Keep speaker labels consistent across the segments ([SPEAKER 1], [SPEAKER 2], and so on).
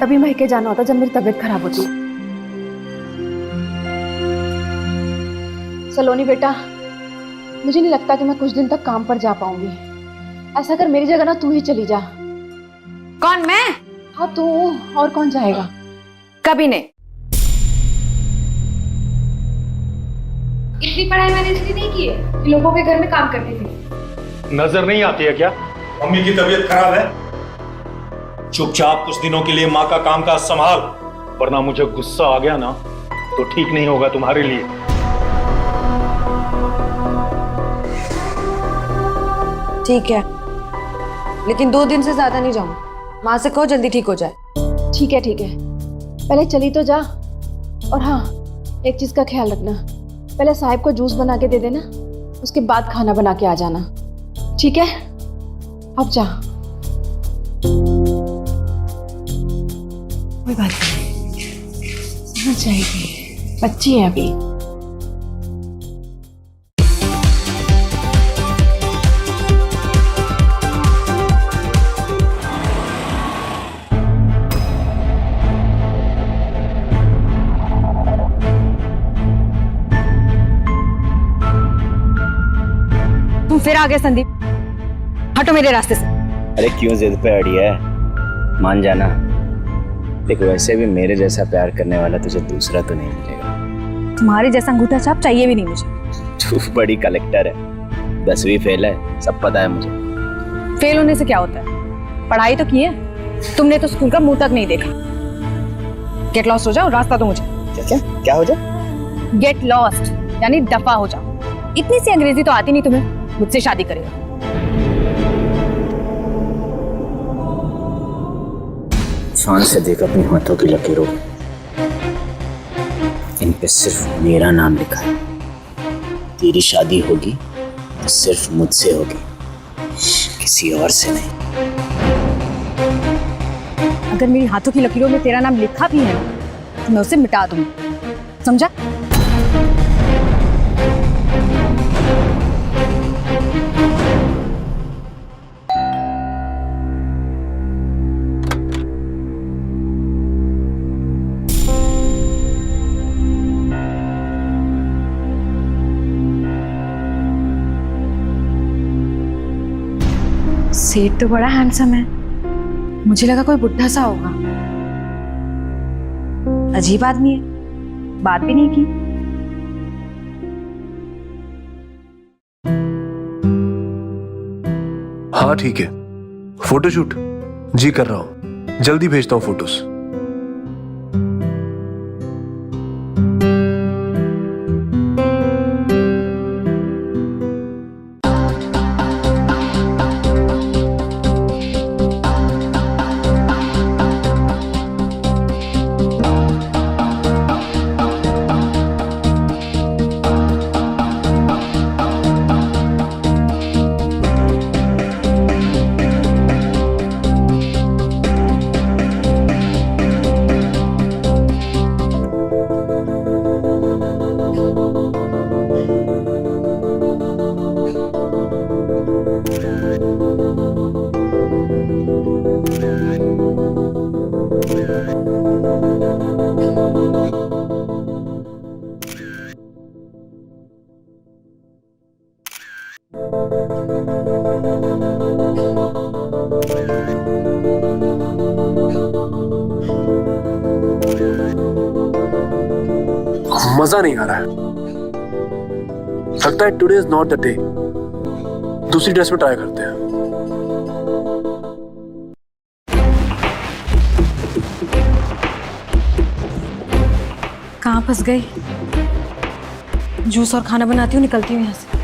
[SPEAKER 1] तभी महके जाना होता जब मेरी तबीयत खराब होती। सलोनी बेटा, मुझे नहीं लगता कि मैं कुछ दिन तक काम पर जा पाऊंगी। ऐसा कर मेरी जगह ना तू ही चली जा।
[SPEAKER 2] कौन, मैं?
[SPEAKER 1] हाँ तू, और कौन जाएगा?
[SPEAKER 2] कभी नहीं।
[SPEAKER 1] इतनी पढ़ाई मैंने इसलिए नहीं की है कि लोगों के घर में काम करती थी।
[SPEAKER 3] नजर नहीं आती है क्या? मम्मी की तबीयत खराब है, चुपचाप कुछ दिनों के लिए माँ का काम काज संभाल, वरना मुझे गुस्सा आ गया ना तो ठीक नहीं होगा तुम्हारे लिए।
[SPEAKER 2] ठीक है, लेकिन 2 दिन से ज्यादा नहीं जाऊंगा। माँ से कहो जल्दी ठीक हो जाए।
[SPEAKER 1] ठीक है ठीक है, पहले चली तो जा। और हाँ, एक चीज का ख्याल रखना, पहले साहिब को जूस बना के दे देना, उसके बाद खाना बना के आ जाना, ठीक है? अब जा। कोई बात नहीं, समझ जाएगी, बच्ची है अभी।
[SPEAKER 2] तुम फिर आ गए संदीप, हटो मेरे रास्ते से।
[SPEAKER 4] अरे क्यों जिद पे अड़ी है, मान जाना। देखो वैसे भी मेरे जैसा प्यार करने वाला तुझे दूसरा तो नहीं मिलेगा।
[SPEAKER 2] तुम्हारे जैसा अंगूठा छाप चाहिए भी नहीं मुझे।
[SPEAKER 4] तू बड़ी कलेक्टर है, 10वीं फेल है, सब पता है मुझे।
[SPEAKER 2] फेल होने से क्या होता है? पढ़ाई तो की है तुमने, तो स्कूल का मुंह तक नहीं देखा। गेट लॉस्ट हो जाओ, रास्ता दो मुझे।
[SPEAKER 4] क्या हो जाए?
[SPEAKER 2] गेट लॉस्ट यानी दफा हो जाओ। इतनी सी अंग्रेजी तो आती नहीं तुम्हें, मुझसे शादी करेगा।
[SPEAKER 4] शान से देख अपने हाथों की लकीरों, इन पे सिर्फ मेरा नाम लिखा है। तेरी शादी होगी तो सिर्फ मुझसे होगी, किसी और से नहीं।
[SPEAKER 2] अगर मेरी हाथों की लकीरों में तेरा नाम लिखा भी है ना, तो मैं उसे मिटा दूंगी, समझा? सेठ तो बड़ा हैंडसम है, मुझे लगा कोई बुढ़ा सा होगा। अजीब आदमी है, बात भी नहीं की।
[SPEAKER 5] हाँ ठीक है, फोटोशूट जी कर रहा हूं, जल्दी भेजता हूं फोटोज। मजा नहीं आ रहा है, लगता है today is not the day. दूसरी ड्रेस में ट्राई करते हैं।
[SPEAKER 2] कहाँ फंस गई? जूस और खाना बनाती हूँ, निकलती हूँ यहाँ से।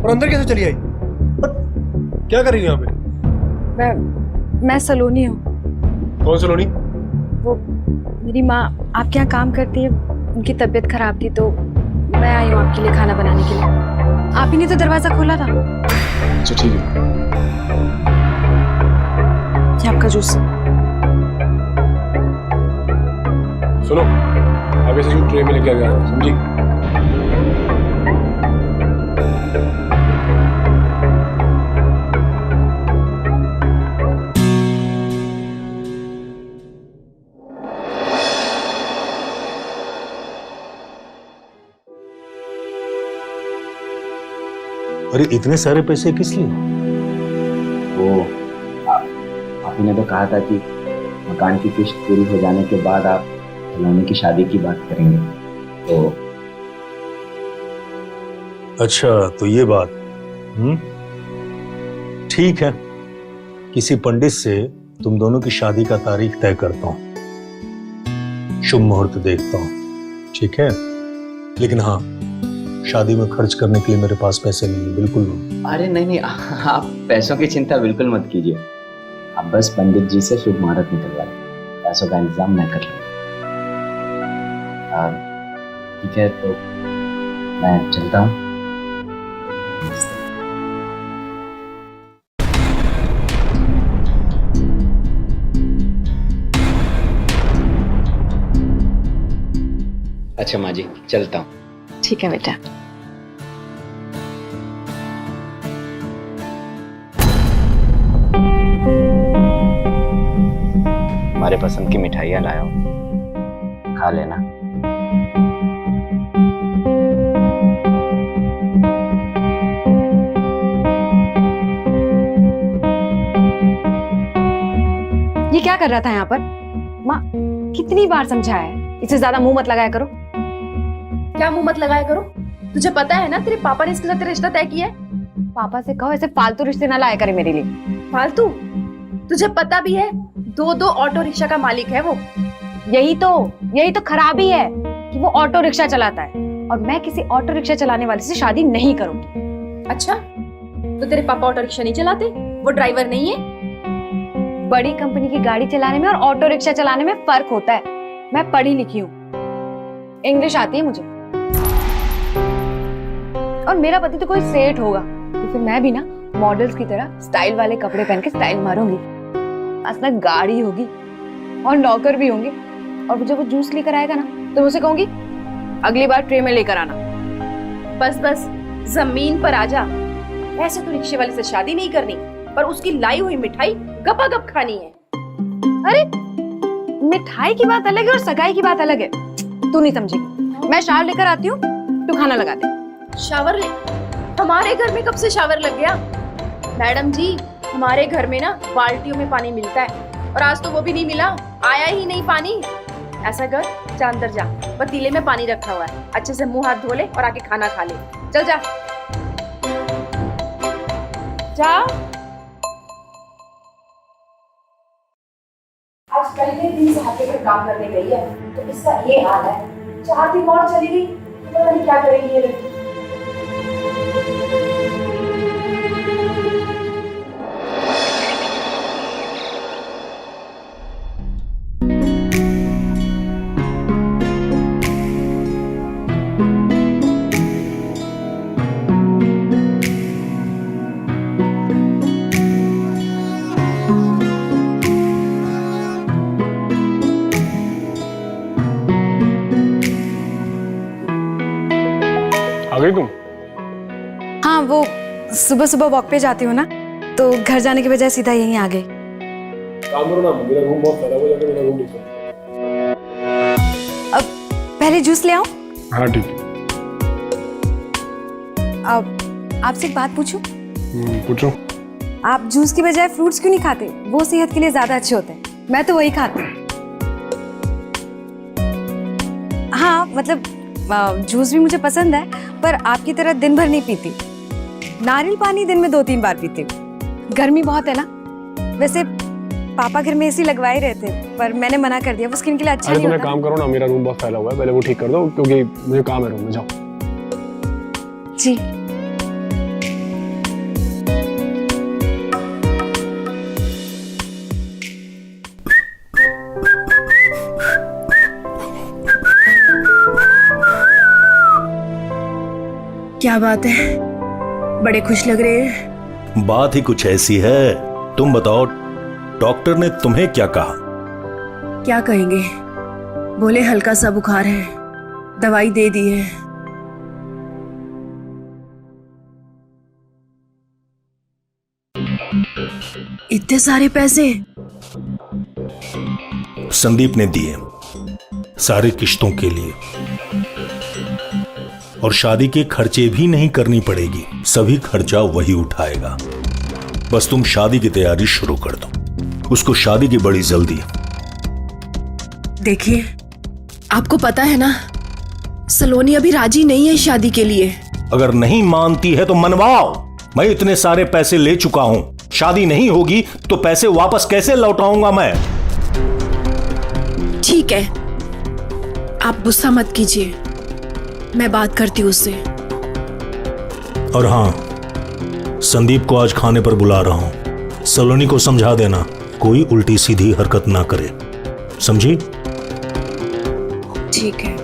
[SPEAKER 5] और अंदर कैसे चली आई? और क्या कर रही है यहाँ पे?
[SPEAKER 2] मैं सलोनी हूँ।
[SPEAKER 5] कौन सलोनी?
[SPEAKER 2] वो मेरी माँ आपके यहाँ काम करती है, उनकी तबीयत खराब थी तो मैं आई हूँ आपके लिए खाना बनाने के लिए। आप ही ने तो दरवाजा खोला था।
[SPEAKER 5] अच्छा ठीक है।
[SPEAKER 2] ये आपका जूस।
[SPEAKER 5] सुनो, आगे से जो ट्रे में लेके आ जाना, समझी?
[SPEAKER 3] अरे इतने सारे पैसे किस लिए?
[SPEAKER 4] वो आप ही ने तो कहा था कि मकान की किस्त पूरी हो जाने के बाद आप सलोनी की शादी की बात करेंगे, तो
[SPEAKER 3] अच्छा तो ये बात। ठीक है, किसी पंडित से तुम दोनों की शादी का तारीख तय करता हूं, शुभ मुहूर्त देखता हूं, ठीक है? लेकिन हाँ, शादी में खर्च करने के लिए मेरे पास पैसे नहीं है, बिल्कुल नहीं।
[SPEAKER 4] अरे नहीं, आप पैसों की चिंता बिल्कुल मत कीजिए। आप बस पंडित जी से शुभ मुहूर्त निकलवा लें, पैसों का इंतजाम मैं कर लूँगा। ठीक है, तो मैं चलता हूँ। अच्छा माँ जी, चलता हूँ।
[SPEAKER 1] ठीक है बेटा।
[SPEAKER 4] हमारे पसंद की मिठाइयाँ लाया हूँ, खा लेना।
[SPEAKER 2] ये क्या कर रहा था यहाँ पर? माँ कितनी बार समझाया है, इससे ज्यादा मुंह मत लगाया करो।
[SPEAKER 1] क्या मुंह मत लगाया करो? तुझे पता है ना तेरे पापा ने इसके साथ रिश्ता तय किया है।
[SPEAKER 2] पापा से कहो ऐसे फालतू रिश्ते ना लाया करे मेरे लिए।
[SPEAKER 1] फालतू? तुझे पता भी है 2 ऑटो रिक्शा का मालिक है वो।
[SPEAKER 2] यही तो खराबी है कि वो ऑटो रिक्शा चलाता है और मैं किसी ऑटो रिक्शा चलाने वाले से शादी नहीं करूंगी।
[SPEAKER 1] अच्छा, तो तेरे पापा ऑटो रिक्शा नहीं चलाते? वो ड्राइवर नहीं है?
[SPEAKER 2] बड़ी कंपनी की गाड़ी चलाने में और ऑटो रिक्शा चलाने में फर्क होता है। मैं पढ़ी लिखी हूँ, इंग्लिश आती है मुझे, और मेरा पति तो कोई सेठ होगा तो फिर मैं भी ना मॉडल्स की तरह स्टाइल वाले कपड़े पहन के स्टाइल मारूंगी। असला गाड़ी होगी और नौकर भी होंगे, और मुझे वो जूस लेकर आएगा ना तो मैं उसे कहूंगी अगली बार ट्रे में लेकर आना।
[SPEAKER 1] बस जमीन पर आ जा। ऐसे तो रिक्शे वाले से शादी नहीं करनी, पर उसकी लाई हुई मिठाई गपागप खानी है।
[SPEAKER 2] अरे मिठाई की बात अलग है और सगाई की बात अलग है, तू नहीं समझेगी। मैं शावर लेकर आती हूँ, तू खाना लगा दे।
[SPEAKER 1] शावर ले? हमारे घर में कब से शावर लग गया? मैडम जी, हमारे घर में ना बाल्टियों में पानी मिलता है, और आज तो वो भी नहीं मिला, आया ही नहीं पानी। ऐसा कर, जा अंदर जा, पतीले में पानी रखा हुआ है, अच्छे से मुंह हाथ धो ले और आके खाना खा ले। चल जा जा। आज पहले दिन से हफ्ते पर काम करने गई है तो इसका ये हाल है। 4 दिन और चली गई तो पता नहीं क्या करेगी ये लड़की।
[SPEAKER 5] आ गई तुम?
[SPEAKER 2] हाँ, वो सुबह सुबह वॉक पे जाती हूँ ना, तो घर जाने के बजाय सीधा यहीं आ गई।
[SPEAKER 5] काम करो ना, मेरा रूम बहुत फैला हुआ है, जाके मेरा रूम देखो।
[SPEAKER 2] अब पहले जूस ले आऊं?
[SPEAKER 5] हाँ ठीक है।
[SPEAKER 2] अब आपसे एक बात पूछूं?
[SPEAKER 5] पूछो।
[SPEAKER 2] आप जूस की बजाय फ्रूट्स क्यों नहीं खाते? वो सेहत के लिए ज्यादा अच्छे होते हैं। मैं तो वही खाती हूँ। हाँ मतलब जूस भी मुझे पसंद है, पर आपकी तरह दिन भर नहीं पीती। नारियल पानी दिन में 2-3 बार पीती हूँ। गर्मी बहुत है ना। वैसे पापा घर में एसी लगवा ही रहे थे, पर मैंने मना कर दिया, वो स्किन के लिए अच्छा नहीं होता।
[SPEAKER 5] तुम काम करो ना, मेरा रूम बहुत फैला हुआ है, पहले वो ठीक कर दो, क्योंकि मुझे काम है रूम में। जाओ।
[SPEAKER 2] जी।
[SPEAKER 6] क्या बात है, बड़े खुश लग रहे हैं।
[SPEAKER 3] बात ही कुछ ऐसी है। तुम बताओ, डॉक्टर ने तुम्हें क्या कहा?
[SPEAKER 6] क्या कहेंगे, बोले हल्का सा बुखार है, दवाई दे दी है। इतने सारे पैसे
[SPEAKER 3] संदीप ने दिए, सारे किश्तों के लिए। और शादी के खर्चे भी नहीं करनी पड़ेगी, सभी खर्चा वही उठाएगा। बस तुम शादी की तैयारी शुरू कर दो, उसको शादी की बड़ी जल्दी है।
[SPEAKER 6] देखिए, आपको पता है ना, सलोनी अभी राजी नहीं है शादी के लिए।
[SPEAKER 3] अगर नहीं मानती है तो मनवाओ। मैं इतने सारे पैसे ले चुका हूं, शादी नहीं होगी तो पैसे वापस कैसे लौटाऊंगा मैं?
[SPEAKER 6] ठीक है, आप गुस्सा मत कीजिए, मैं बात करती हूँ उससे।
[SPEAKER 3] और हां, संदीप को आज खाने पर बुला रहा हूं। सलोनी को समझा देना कोई उल्टी सीधी हरकत ना करे, समझी?
[SPEAKER 6] ठीक है।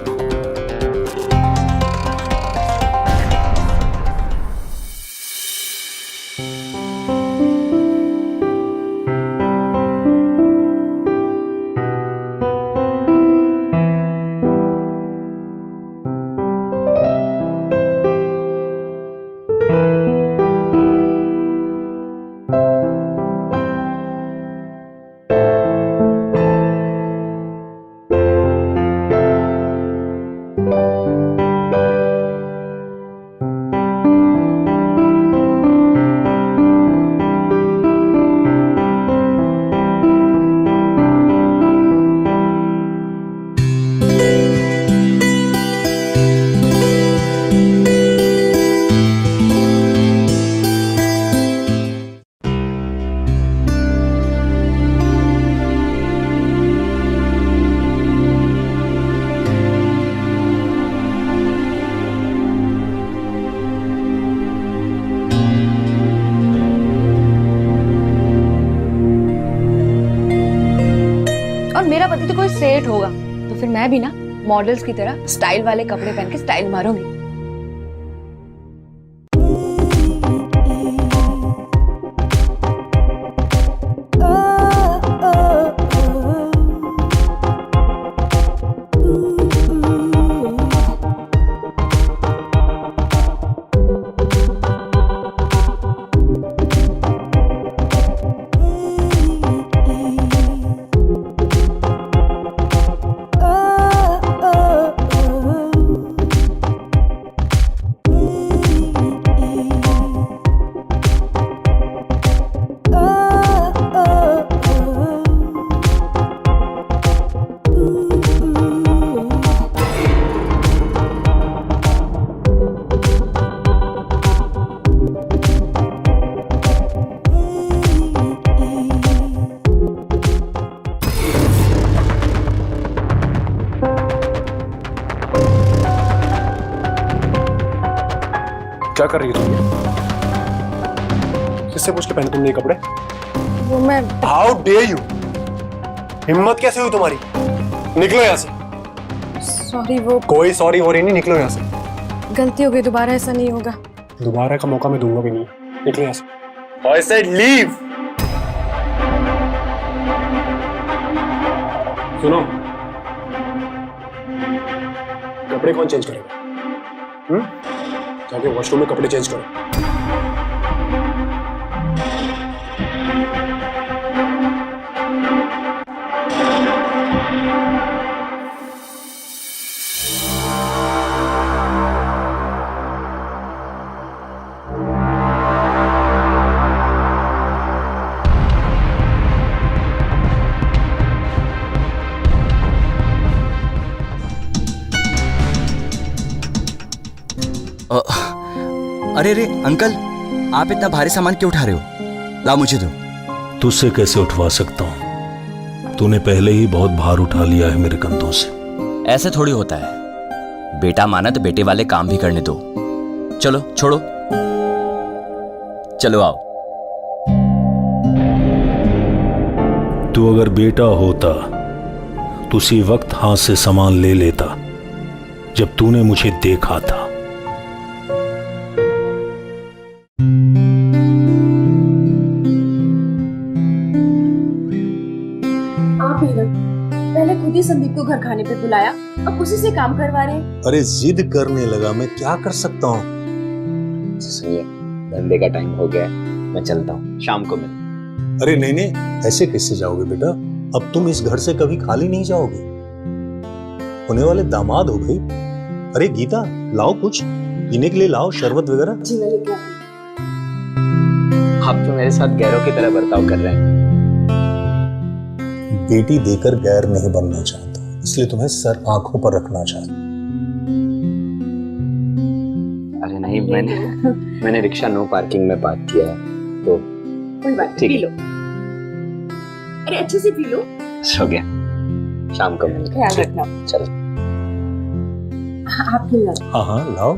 [SPEAKER 2] मेरा पति तो कोई सेठ होगा, तो फिर मैं भी ना मॉडल्स की तरह स्टाइल वाले कपड़े पहन के स्टाइल मारूंगी।
[SPEAKER 5] क्या कर रही है तुम? किससे पूछ के पहने तुमने ये कपड़े?
[SPEAKER 2] वो मैं
[SPEAKER 5] हाउ डेयर यू! हिम्मत कैसे हुई तुम्हारी? निकलो यहाँ से।
[SPEAKER 2] सॉरी, वो
[SPEAKER 5] कोई सॉरी वॉरी नहीं, निकलो यहाँ से।
[SPEAKER 2] गलती हो गई, दोबारा ऐसा नहीं होगा।
[SPEAKER 5] दोबारा का मौका मैं दूंगा भी नहीं। निकलो यहाँ से। I said leave! सुनो, कपड़े कौन चेंज करेगा? जाके वॉशरूम में कपड़े चेंज करो।
[SPEAKER 7] अरे रे अंकल, आप इतना भारी सामान क्यों उठा रहे हो? ला मुझे दो।
[SPEAKER 3] तुझसे कैसे उठवा सकता हूं? तूने पहले ही बहुत भार उठा लिया है मेरे कंधों से।
[SPEAKER 7] ऐसे थोड़ी होता है, बेटा माना तो बेटे वाले काम भी करने दो। चलो छोड़ो, चलो आओ।
[SPEAKER 3] तू अगर बेटा होता तो उसी वक्त हाथ से सामान ले लेता जब तूने मुझे देखा था।
[SPEAKER 1] खुद ही संदीप को घर खाने पे बुलाया, अब उसी से काम करवा रहे हैं।
[SPEAKER 3] अरे जिद करने लगा, मैं क्या कर सकता हूँ।
[SPEAKER 4] सुनिए, धंधे का टाइम हो गया है, मैं चलता हूँ, शाम को मिल।
[SPEAKER 3] अरे नहीं नहीं, ऐसे कैसे जाओगे बेटा? अब तुम इस घर से कभी खाली नहीं जाओगे। होने वाले दामाद हो गई। अरे गीता, लाओ कुछ पीने के लिए, लाओ शरबत वगैरह।
[SPEAKER 1] जी मैं लेके आती हूँ।
[SPEAKER 4] आप तो मेरे साथ गैरों की तरह बर्ताव कर रहे हैं।
[SPEAKER 3] बेटी देकर गैर नहीं बनना चाहता, इसलिए तुम्हें सर आंखों पर रखना चाहता।
[SPEAKER 4] अरे नहीं, मैंने रिक्शा नो पार्किंग में पार्क किया है, तो
[SPEAKER 1] कोई बात नहीं,
[SPEAKER 4] ठीक
[SPEAKER 1] पी
[SPEAKER 4] है।
[SPEAKER 1] लो। अरे अच्छे से पी लो,
[SPEAKER 4] हो गया, शाम को मिलते हैं।
[SPEAKER 1] ख्याल रखना।
[SPEAKER 4] चलो।
[SPEAKER 1] आप खिला।
[SPEAKER 3] हाँ हाँ लाओ।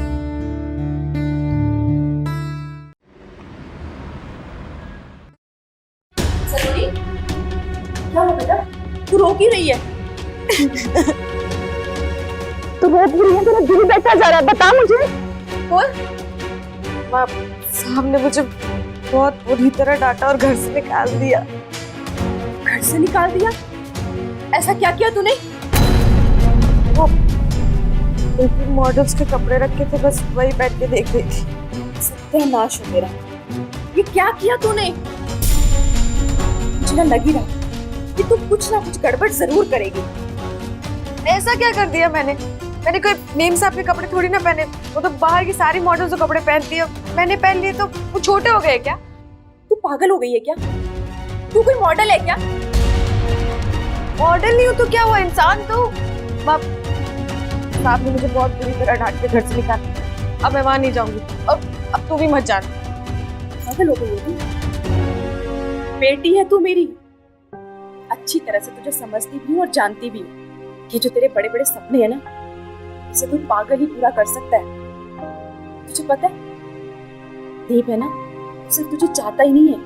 [SPEAKER 1] सलोनी, क्या हो बेटा? तू रो क्यों रही है? तू रो क्यों रही है? तेरा दिल बैठा जा रहा है, बता मुझे। बोल।
[SPEAKER 2] साहब ने मुझे बहुत बुरी तरह डांटा और घर से निकाल दिया।
[SPEAKER 1] घर से निकाल दिया? ऐसा क्या किया तूने?
[SPEAKER 2] वो बिल्कुल मॉडल्स के कपड़े रखे थे, बस वही बैठ के देख रही थी।
[SPEAKER 1] सत्यानाश हो तेरा। ये क्या किया तूने? मुझे ना लग ही रहा कि तू कुछ ना कुछ गड़बड़ जरूर करेगी।
[SPEAKER 2] ऐसा क्या कर दिया मैंने? मैंने कोई मेम साहब के कपड़े थोड़ी ना पहने, वो तो बाहर की सारी मॉडल्स जो कपड़े पहनती है मैंने पहन लिए, तो वो छोटे हो गए क्या?
[SPEAKER 1] तू पागल हो गई है क्या? तू कोई मॉडल है क्या?
[SPEAKER 2] मॉडल नहीं हूँ तो क्या हुआ, इंसान तो। साहब ने मुझे बहुत बुरी तरह डांट के घर से निकाल दिया। अब मैं वहां नहीं जाऊंगी। अब तू भी मत जाना।
[SPEAKER 1] पागल हो गई है तू? बेटी है तू मेरी, अच्छी तरह से तुझे समझती भी हूँ और जानती भी हूँ कि जो तेरे बड़े बड़े सपने हैं ना, इसे कोई पागल ही पूरा कर सकता है। तुझे पता है, दीप है ना, सिर्फ तुझे चाहता ही नहीं है,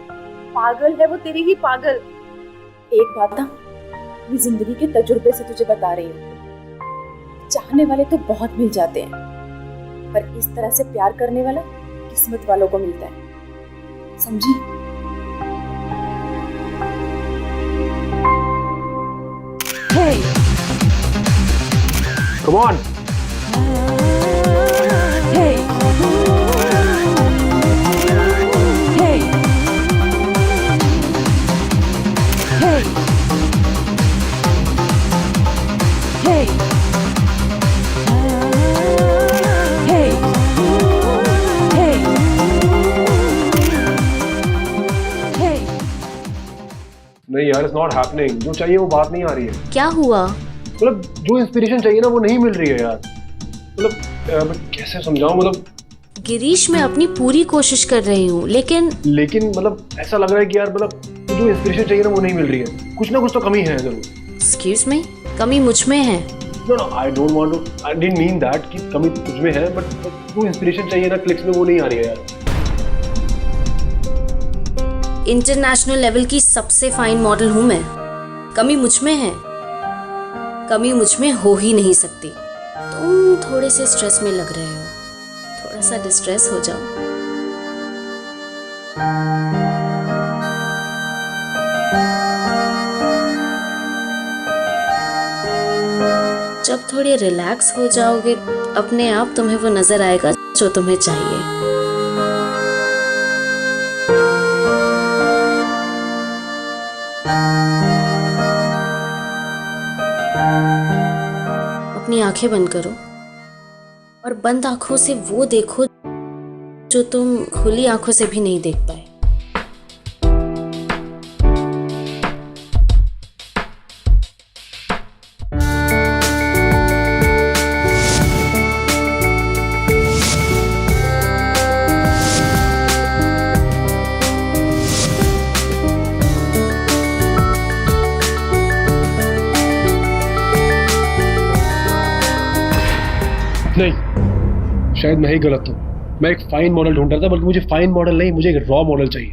[SPEAKER 1] पागल है वो तेरी ही पागल। एक बात ना, अपनी जिंदगी के तजुर्बे से तुझे बता रही हूँ, चाहने वाले तो बहुत मिल जाते हैं, पर इस तरह से प्यार करने वाला किस्मत वालों को मिलता है, समझी?
[SPEAKER 5] Come on. नहीं यार, इट्स नॉट हैपनिंग। जो चाहिए वो बात नहीं आ रही है।
[SPEAKER 8] क्या हुआ?
[SPEAKER 5] मतलब जो इंस्पिरेशन चाहिए ना वो नहीं मिल रही है यार। मतलब मैं कैसे समझाऊं, मतलब
[SPEAKER 8] गिरीश, मैं अपनी पूरी कोशिश कर रही हूँ, लेकिन
[SPEAKER 5] मतलब ऐसा लग रहा है कि यार मतलब जो इंस्पिरेशन चाहिए ना वो नहीं मिल रही है। कुछ ना कुछ तो कमी है जरूर।
[SPEAKER 8] एक्सक्यूज मी, कमी मुझ में है।
[SPEAKER 5] No no, I don't want to, I didn't mean that कि कमी तुझ में है, बट जो इंस्पिरेशन चाहिए ना क्लिक्स में वो नहीं आ रही है यार।
[SPEAKER 8] इंटरनेशनल लेवल की सबसे फाइन मॉडल हूँ मैं, कमी मुझ में है, कमी मुझ में हो ही नहीं सकती। तुम थोड़े से स्ट्रेस में लग रहे हो, थोड़ा सा डिस्ट्रेस हो जाओ। जब थोड़ी रिलैक्स हो जाओगे, अपने आप तुम्हें वो नजर आएगा जो तुम्हें चाहिए। अपनी आंखें बंद करो और बंद आंखों से वो देखो जो तुम खुली आंखों से भी नहीं देख पाए।
[SPEAKER 5] नहीं, शायद मैं ही गलत हूँ। मैं एक फाइन मॉडल ढूंढ रहा था, बल्कि मुझे फाइन मॉडल नहीं, मुझे एक रॉ मॉडल चाहिए।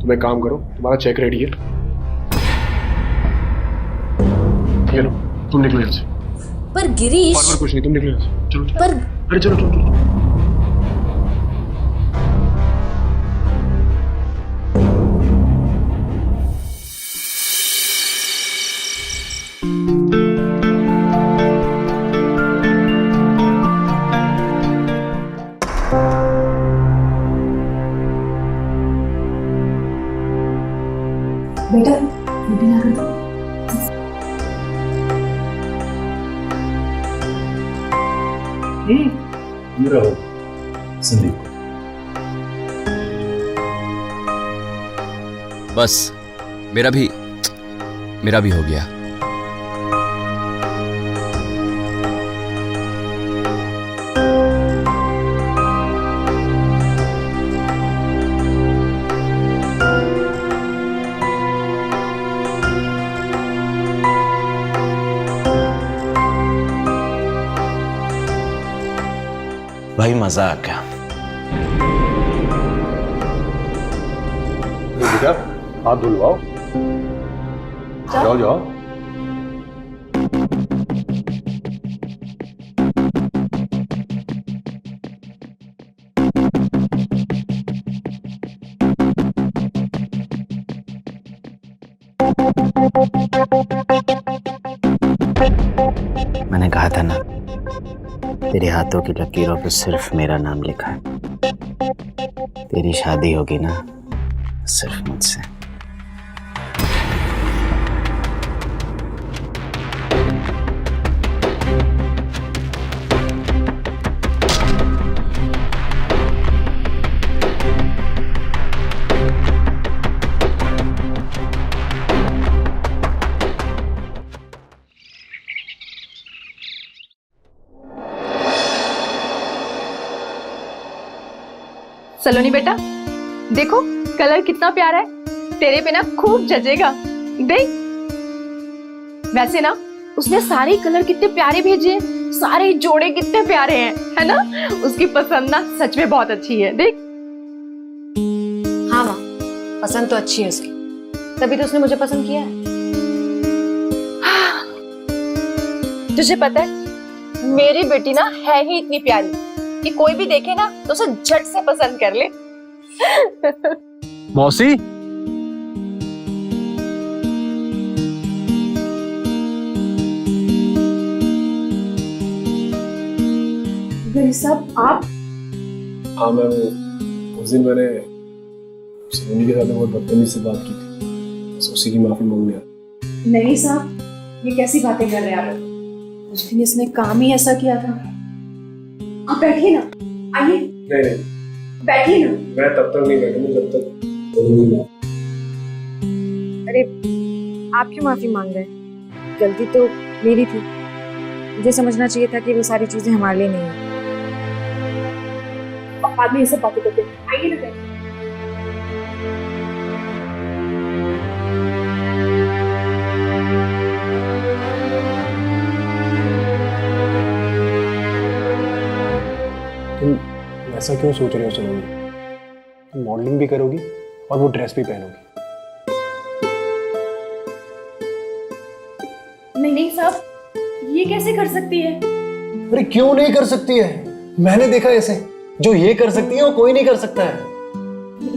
[SPEAKER 5] तुम एक काम करो, तुम्हारा चेक रेडी है, ये लो, तुम निकलो यहाँ से।
[SPEAKER 8] पर गिरीश,
[SPEAKER 5] और कुछ नहीं, तुम निकलो यहाँ से। चलो
[SPEAKER 8] पर
[SPEAKER 5] अरे चलो चलो।
[SPEAKER 1] बेटा रोटी ला कर दो।
[SPEAKER 3] मेरा हो संदीप।
[SPEAKER 7] बस मेरा भी हो गया।
[SPEAKER 4] भाई मजा आ गया।
[SPEAKER 5] बेटा हाथ धुलवाओ। जाओ जाओ।
[SPEAKER 4] मैंने कहा था ना, तेरे हाथों की लकीरों पे सिर्फ मेरा नाम लिखा है। तेरी शादी होगी ना सिर्फ मुझसे।
[SPEAKER 1] सलोनी बेटा देखो कलर कितना प्यारा है, तेरे पे ना खूब जचेगा। देख वैसे ना उसने सारे कलर कितने प्यारे भेजे हैं, सारे जोड़े कितने प्यारे हैं, है ना। उसकी पसंद ना सच में बहुत अच्छी है। देख
[SPEAKER 2] हाँ माँ, पसंद तो अच्छी है उसकी, तभी तो उसने मुझे पसंद किया है।
[SPEAKER 1] तुझे पता है मेरी बेटी ना है ही इतनी प्यारी कि कोई भी देखे ना तो उसे झट से पसंद कर ले।
[SPEAKER 5] मौसी
[SPEAKER 1] सब आप?
[SPEAKER 5] हाँ मैं उस दिन मैंने सलोनी के साथ बहुत बदतमीजी से बात की थी, बस उसी की माफी मांगने आया।
[SPEAKER 1] नहीं साहब ये कैसी बातें कर रहे हैं आप? उस दिन इसने काम ही ऐसा किया था। आप बैठिए ना, आइए
[SPEAKER 5] नहीं
[SPEAKER 1] बैठिए ना।
[SPEAKER 5] मैं तब तक नहीं बैठूंगा जब तक सलोनी ना।
[SPEAKER 2] अरे आप क्यों माफी मांग रहे हैं? गलती तो मेरी थी, मुझे समझना चाहिए था कि वो सारी चीजें हमारे लिए नहीं है।
[SPEAKER 1] बाद में ये सब बातें करते हैं। आइए ना बैठिए।
[SPEAKER 5] तुम ऐसा क्यों सोच रहे हो सलोनी? तुम मॉडलिंग भी करोगी और वो ड्रेस भी पहनोगी।
[SPEAKER 1] नहीं साहब ये कैसे कर सकती है?
[SPEAKER 5] अरे क्यों नहीं कर सकती है? मैंने देखा ऐसे, जो ये कर सकती है वो कोई नहीं कर सकता है।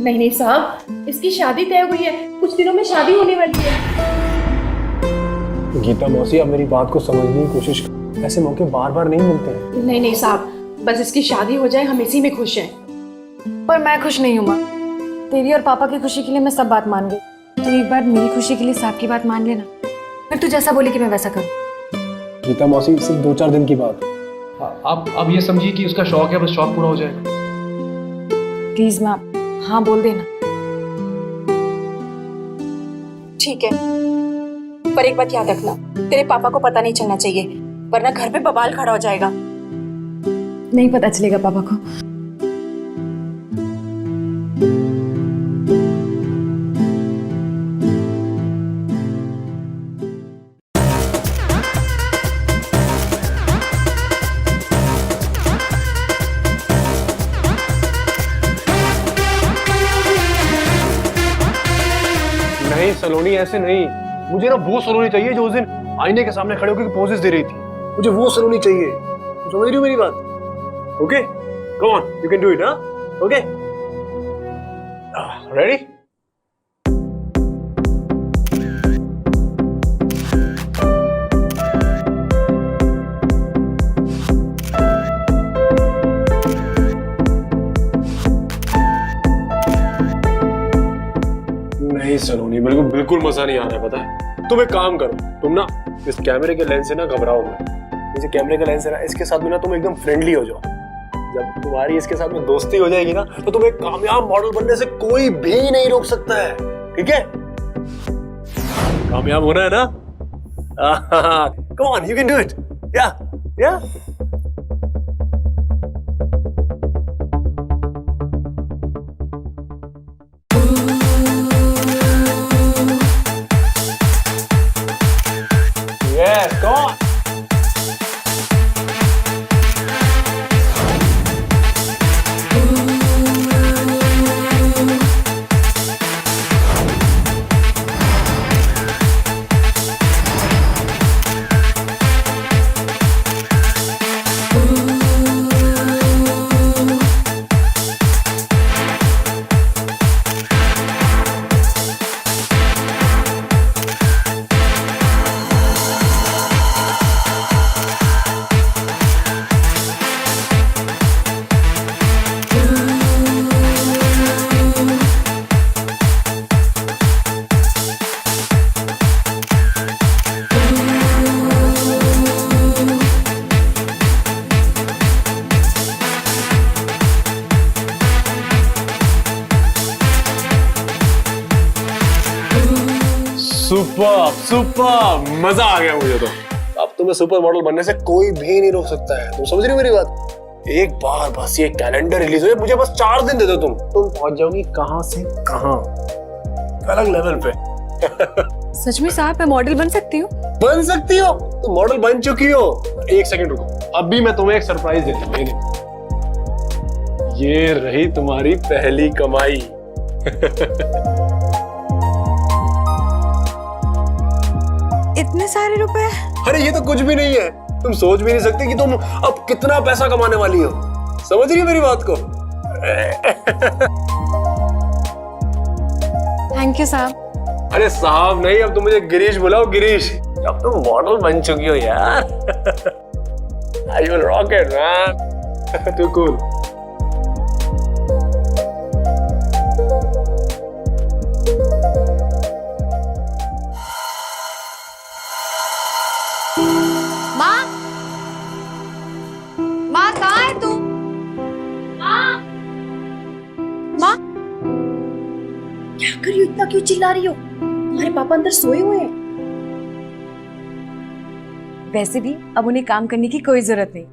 [SPEAKER 1] नहीं साहब इसकी शादी तय हुई है, कुछ दिनों में शादी होने वाली है।
[SPEAKER 5] गीता मौसी आप मेरी बात को समझने की कोशिश करो, ऐसे मौके बार बार नहीं मिलते हैं।
[SPEAKER 1] नहीं साहब बस इसकी शादी हो जाए, हम इसी में खुश हैं।
[SPEAKER 2] पर मैं खुश नहीं हूँ माँ, तेरी और पापा की खुशी के लिए मैं सब बात मान गई, तो एक बार मेरी खुशी के लिए साहब की बात मान लेना, फिर तू जैसा बोले कि मैं वैसा करूँ।
[SPEAKER 5] गीता मौसी सिर्फ 2-4 दिन की बात। आप ये समझिए कि उसका शौक है, बस शौक पूरा हो जाएगा।
[SPEAKER 2] प्लीज माँ हाँ बोल देना।
[SPEAKER 1] ठीक है पर एक बात याद रखना, तेरे पापा को पता नहीं चलना चाहिए वरना घर पे बवाल खड़ा हो जाएगा।
[SPEAKER 2] नहीं पता चलेगा पापा को।
[SPEAKER 5] नहीं सलोनी ऐसे नहीं, मुझे ना वो सलोनी चाहिए जो उस दिन आईने के सामने खड़े होकर पोजेस दे रही थी। मुझे वो सलोनी चाहिए, समझ रही हो मेरी बात? Okay come on you can do it. हाँ ओके रेडी? नहीं सलोनी बिल्कुल बिल्कुल मजा नहीं आ रहा है, पता है। तुम एक काम करो, तुम ना इस कैमरे के लेंस से ना घबराओ मत। जैसे कैमरे का लेंस है ना, इसके साथ में ना तुम एकदम फ्रेंडली हो जाओ। जब तुम्हारी इसके साथ में दोस्ती हो जाएगी ना, तो तुम्हें कामयाब मॉडल बनने से कोई भी नहीं रोक सकता है, ठीक है? कामयाब होना है ना? Come on, you can do it. Yeah, yeah. Yes, go on. Super super, मजा आ गया मुझे तो। अब तुम्हें सुपर मॉडल बनने से कोई भी नहीं रोक सकता है। तुम समझ रही हो मेरी बात? एक बार बस ये कैलेंडर रिलीज हो, मुझे बस 4 दिन दे दो, तुम पहुंच जाओगी कहां से कहां, अलग लेवल पे।
[SPEAKER 2] सच में साहब मैं मॉडल बन सकती हूँ?
[SPEAKER 5] बन सकती हो, तुम मॉडल बन चुकी हो। एक सेकंड रुको, अभी मैं तुम्हें एक सरप्राइज देता हूँ। ये रही तुम्हारी पहली कमाई।
[SPEAKER 2] इतने सारे रुपए?
[SPEAKER 5] अरे ये तो कुछ भी नहीं है, तुम सोच भी नहीं सकती कि तुम अब कितना पैसा कमाने वाली हो। समझ रही हो मेरी बात को?
[SPEAKER 2] थैंक यू साहब।
[SPEAKER 5] अरे साहब नहीं, अब तुम मुझे गिरीश बुलाओ, गिरीश। अब तुम मॉडल बन चुकी हो यार। I will rock it man. Too cool.
[SPEAKER 2] माँ कहाँ है तू? माँ
[SPEAKER 1] क्या कर रही हो? इतना क्यों चिल्ला रही हो? तुम्हारे पापा अंदर सोए हुए हैं।
[SPEAKER 2] वैसे भी अब उन्हें काम करने की कोई जरूरत नहीं।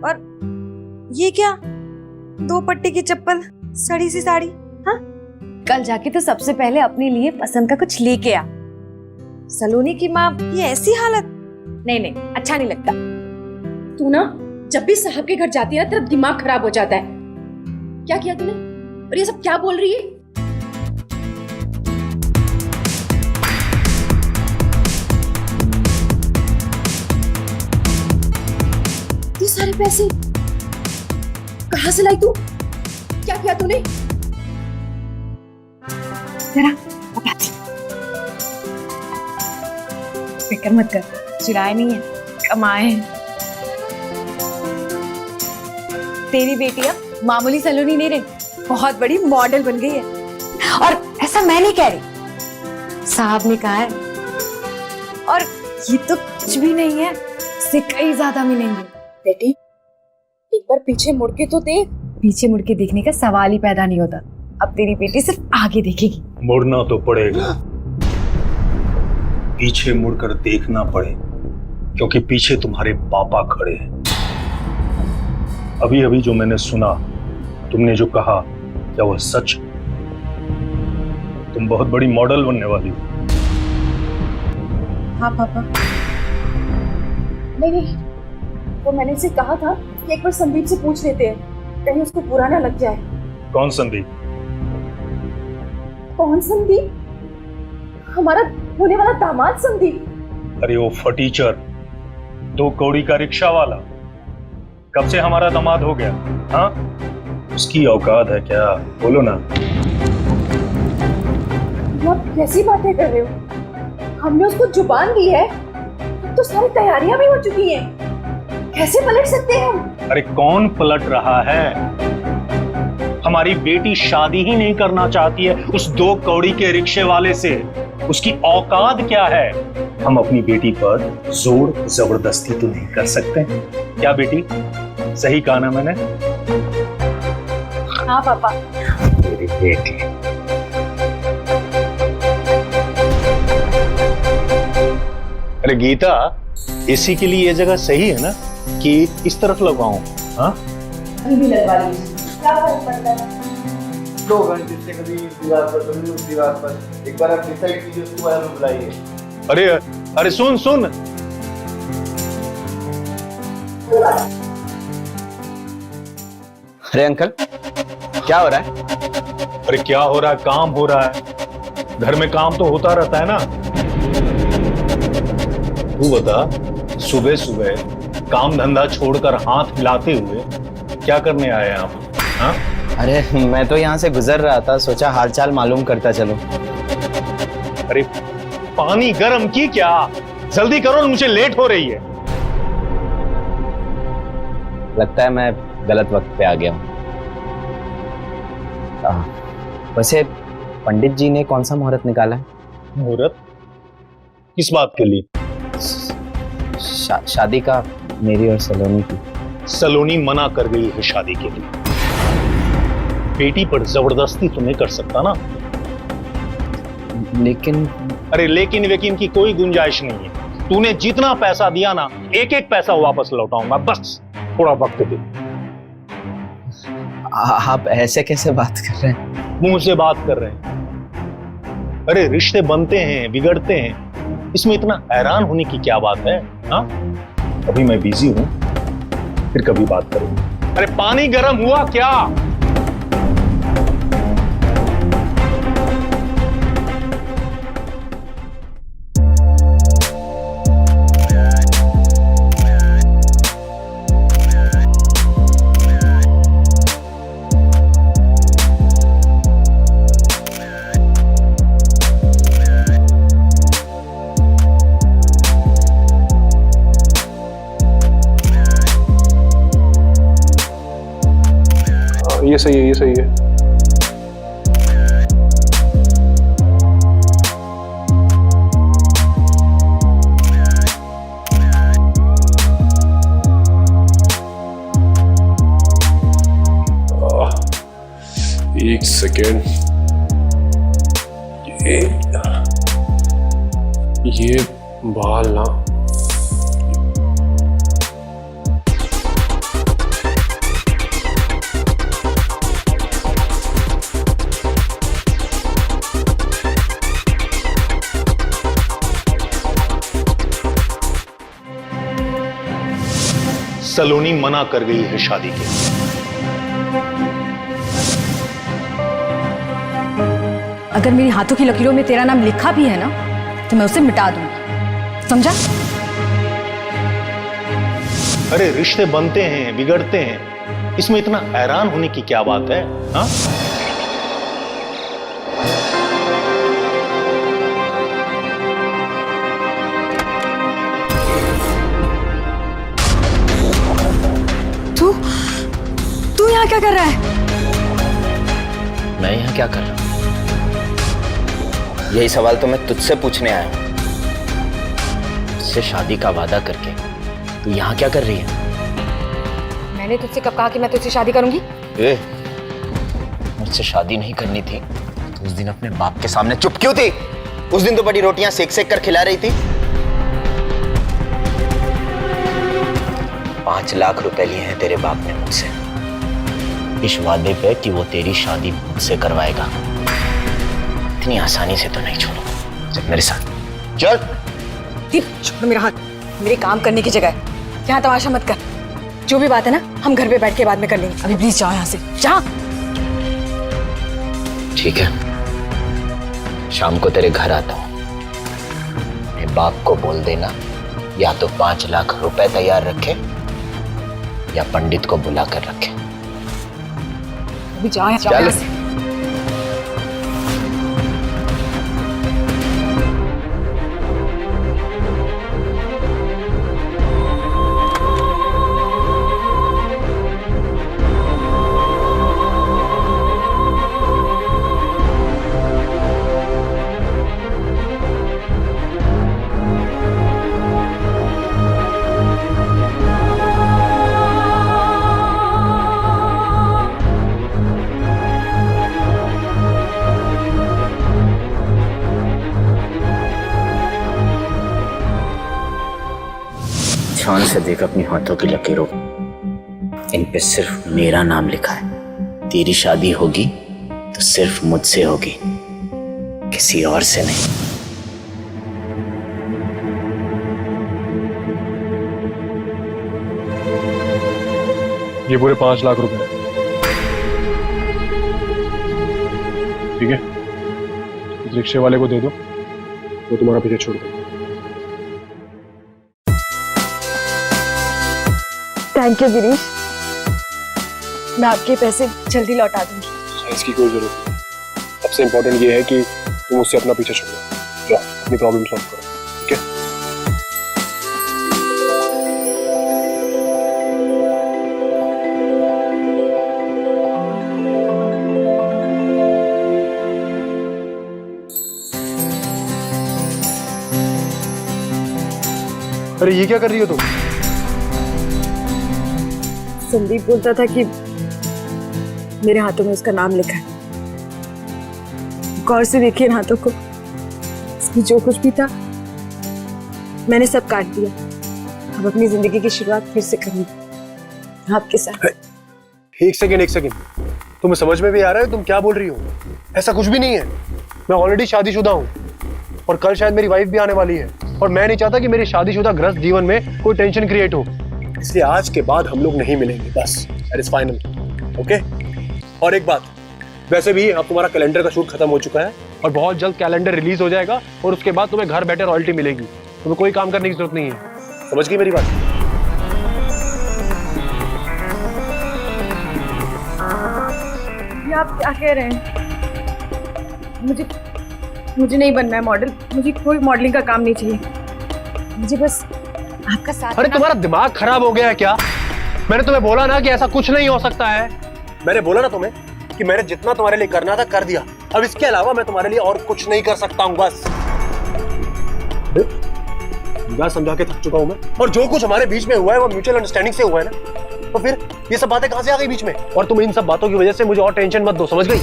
[SPEAKER 2] और ये क्या, 2 पट्टी की चप्पल, सड़ी सी साड़ी। हाँ, कल जाके तो सबसे पहले अपने लिए पसंद का कुछ लेके आ। सलोनी की माँ, ये ऐसी हालत नहीं नहीं, अच्छा नहीं लगता।
[SPEAKER 1] तू ना जब भी साहब के घर जाती है ना, तेरा दिमाग खराब हो जाता है। क्या किया तूने? और ये सब क्या बोल रही है? ये सारे पैसे कहाँ से लाई तू? क्या किया तूने?
[SPEAKER 2] जरा बताती। फिक्र मत कर, चुराए नहीं है, कमाए हैं। तेरी बेटी अब मामूली सलोनी नहीं रही, बहुत बड़ी मॉडल बन गई है। और ऐसा मैं नहीं कह रही, साहब ने कहा है। और ये तो कुछ भी नहीं है, इससे कई ज्यादा मिलेंगे।
[SPEAKER 1] बेटी एक बार पीछे मुड़ के तो देख।
[SPEAKER 2] पीछे मुड़ के देखने का सवाल ही पैदा नहीं होता। अब तेरी बेटी सिर्फ आगे देखेगी।
[SPEAKER 3] मुड़ना तो पड़ेगा, पीछे मुड़कर देखना पड़े, क्योंकि पीछे तुम्हारे पापा खड़े हैं। अभी अभी जो मैंने सुना, तुमने जो कहा, क्या वह सच? तुम बहुत बड़ी मॉडल बनने वाली हो।
[SPEAKER 2] हाँ पापा।
[SPEAKER 1] नहीं, वो मैंने इसे कहा था कि एक बार संदीप से पूछ लेते हैं, कहीं उसको बुरा ना लग जाए।
[SPEAKER 3] कौन संदीप?
[SPEAKER 1] कौन संदीप? हमारा होने वाला दामाद संदीप।
[SPEAKER 3] अरे वो फटीचर, 2 कौड़ी का रिक्शा वाला, कब से हमारा दामाद हो गया? हाँ, उसकी औकात है क्या? बोलो ना।
[SPEAKER 1] आप कैसी बातें कर रहे हो? हमने उसको जुबान दी है, तो सारी तैयारियां भी हो चुकी हैं। कैसे पलट सकते हैं हम?
[SPEAKER 3] अरे कौन पलट रहा है? हमारी बेटी शादी ही नहीं करना चाहती है उस 2 कौड़ी के रिक्शे वाले से। उसकी औकात क्या है? हम अपनी बेटी पर जोर जबरदस्ती तो नहीं कर सकते। क्या बेटी, सही कहा ना मैंने?
[SPEAKER 1] हाँ पापा।
[SPEAKER 3] मेरी बेटी। अरे गीता, एसी के लिए ये जगह सही है ना कि इस तरफ लगवाऊं? हाँ,
[SPEAKER 1] अभी भी लगवा लीजिए, क्या फर्क पड़ता है?
[SPEAKER 9] 2 घंटे से कभी इस दीवार पर कभी उस दीवार पर, एक बार आप डिसाइड कीजिए, उसको बारे में बुलाइए।
[SPEAKER 3] अरे अरे सुन सुन,
[SPEAKER 4] अरे अंकल, क्या हो रहा है?
[SPEAKER 3] अरे क्या हो रहा है? काम हो रहा है। घर में काम तो होता रहता है ना। तू बता, सुबह सुबह काम धंधा छोड़कर हाथ हिलाते हुए क्या करने आए हैं आप? हाँ?
[SPEAKER 4] अरे मैं तो यहाँ से गुजर रहा था, सोचा हालचाल मालूम करता चलो।
[SPEAKER 3] अरे पानी गर्म की क्या? जल्दी करो, मुझे लेट हो रही है।
[SPEAKER 4] लगता है मैं गलत वक्त पे आ गया हूँ। वैसे पंडित जी ने कौन सा मुहूर्त निकाला है?
[SPEAKER 3] मुहूर्त किस बात के लिए?
[SPEAKER 4] शादी का, मेरी और सलोनी की।
[SPEAKER 3] सलोनी मना कर गई है शादी के लिए। बेटी पर जबरदस्ती तो नहीं कर सकता ना।
[SPEAKER 4] लेकिन
[SPEAKER 3] अरे लेकिन वेकिन की कोई गुंजाइश नहीं है। तूने जितना पैसा दिया ना, एक एक पैसा वापस लौटाऊंगा, बस थोड़ा वक्त दे।
[SPEAKER 4] आप ऐसे कैसे बात कर रहे हैं?
[SPEAKER 3] मुंह से बात कर रहे हैं। अरे रिश्ते बनते हैं, बिगड़ते हैं, इसमें इतना हैरान होने की क्या बात है? हाँ, अभी मैं बिजी हूं, फिर कभी बात करेंगे। अरे पानी गर्म हुआ क्या?
[SPEAKER 5] ये सही है, ये सही है। एक सेकेंड, ये बाल ना,
[SPEAKER 3] सलोनी मना कर गई है शादी के लिए।
[SPEAKER 2] अगर मेरी हाथों की लकीरों में तेरा नाम लिखा भी है ना, तो मैं उसे मिटा दूंगी, समझा?
[SPEAKER 3] अरे रिश्ते बनते हैं, बिगड़ते हैं, इसमें इतना हैरान होने की क्या बात है? हाँ?
[SPEAKER 2] तू यहाँ क्या कर रहा है?
[SPEAKER 4] मैं यहाँ क्या कर रहा हूँ? यही सवाल तो मैं तुझसे पूछने आया हूँ। तुझसे शादी का वादा करके तू यहाँ क्या कर रही है?
[SPEAKER 2] मैंने तुझसे कब कहा कि मैं तुझसे शादी करूंगी?
[SPEAKER 4] मुझसे शादी नहीं करनी थी तो उस दिन अपने बाप के सामने चुप क्यों थी? उस दिन तो बड़ी रोटियां सेक सेक कर खिला रही थी। 5 लाख रुपए लिए हैं तेरे बाप ने मुझसे, इस वादे पे कि वो तेरी शादी मुझसे करवाएगा। इतनी आसानी से तो नहीं छोड़ूंगा। चल मेरे साथ, चल।
[SPEAKER 2] छोड़ मेरा हाथ, मेरे काम करने की जगह है, यहाँ तमाशा मत कर। जो भी बात है ना, हम घर पे बैठ के बाद में कर लेंगे। अभी प्लीज जाओ यहाँ से, जा।
[SPEAKER 4] ठीक है, शाम को तेरे घर आता हूँ। मेरे बाप को बोल देना या तो 5 लाख रुपए तैयार रखे या पंडित को बुला कर रखे।
[SPEAKER 2] अभी जाओ यहाँ से।
[SPEAKER 4] ध्यान से देख अपनी हाथों की लकीरों, इन पे सिर्फ मेरा नाम लिखा है। तेरी शादी होगी तो सिर्फ मुझसे होगी, किसी और से नहीं।
[SPEAKER 5] ये पूरे 5 लाख रुपए, ठीक है? इस रिक्शे वाले को दे दो, वो तुम्हारा पीछे छोड़ दो।
[SPEAKER 2] थैंक यू गिरीश, मैं आपके पैसे जल्दी लौटा दूंगी।
[SPEAKER 5] इसकी कोई जरूरत नहीं। सबसे इम्पोर्टेंट ये है कि तुम उससे अपना पीछे छोड़ो। जाओ अपनी प्रॉब्लम सॉल्व करो, ठीक है? अरे ये क्या कर रही हो तुम?
[SPEAKER 2] संदीप बोलता था कि मेरे हाथों में उसका नाम लिखा है। गौर से देखिए इन हाथों को, इसमें जो कुछ भी था मैंने सब काट दिया। अब अपनी जिंदगी की शुरुआत फिर से करूंगी आपके साथ।
[SPEAKER 5] एक सेकेंड, तुम्हें समझ में भी आ रहा है तुम क्या बोल रही हो? ऐसा कुछ भी नहीं है। मैं ऑलरेडी शादीशुदा हूँ और कल शायद मेरी वाइफ भी आने वाली है, और मैं नहीं चाहता कि मेरी शादीशुदा गृहस्थ जीवन में कोई टेंशन क्रिएट हो। इसलिए आज के बाद हम लोग नहीं मिलेंगे, बस दैट इज फाइनल, ओके? और एक बात, वैसे भी अब तुम्हारा कैलेंडर का शूट खत्म हो चुका है और बहुत जल्द कैलेंडर रिलीज हो जाएगा, और उसके बाद तुम्हें घर बैठे रॉयल्टी मिलेगी। तुम्हें कोई काम करने की जरूरत नहीं है। समझ गई मेरी बात?
[SPEAKER 2] ये आप क्या कह रहे हैं? मुझे नहीं बनना है मॉडल। मुझे कोई मॉडलिंग का काम नहीं चाहिए, मुझे बस आपका साथ।
[SPEAKER 5] अरे तुम्हारा दिमाग खराब हो गया है क्या? मैंने तुम्हें बोला ना कि ऐसा कुछ नहीं हो सकता है। मैंने बोला ना तुम्हें कि मैंने जितना तुम्हारे लिए करना था कर दिया। अब इसके अलावा मैं तुम्हारे लिए और कुछ नहीं कर सकता हूँ, बस। समझा के थक चुका हूं मैं, और जो कुछ हमारे बीच में हुआ है वो म्यूचुअल अंडरस्टैंडिंग से हुआ है ना, तो फिर ये सब बातें कहां से आ गई बीच में? और तुम इन सब बातों की वजह से मुझे और टेंशन मत दो, समझ गई?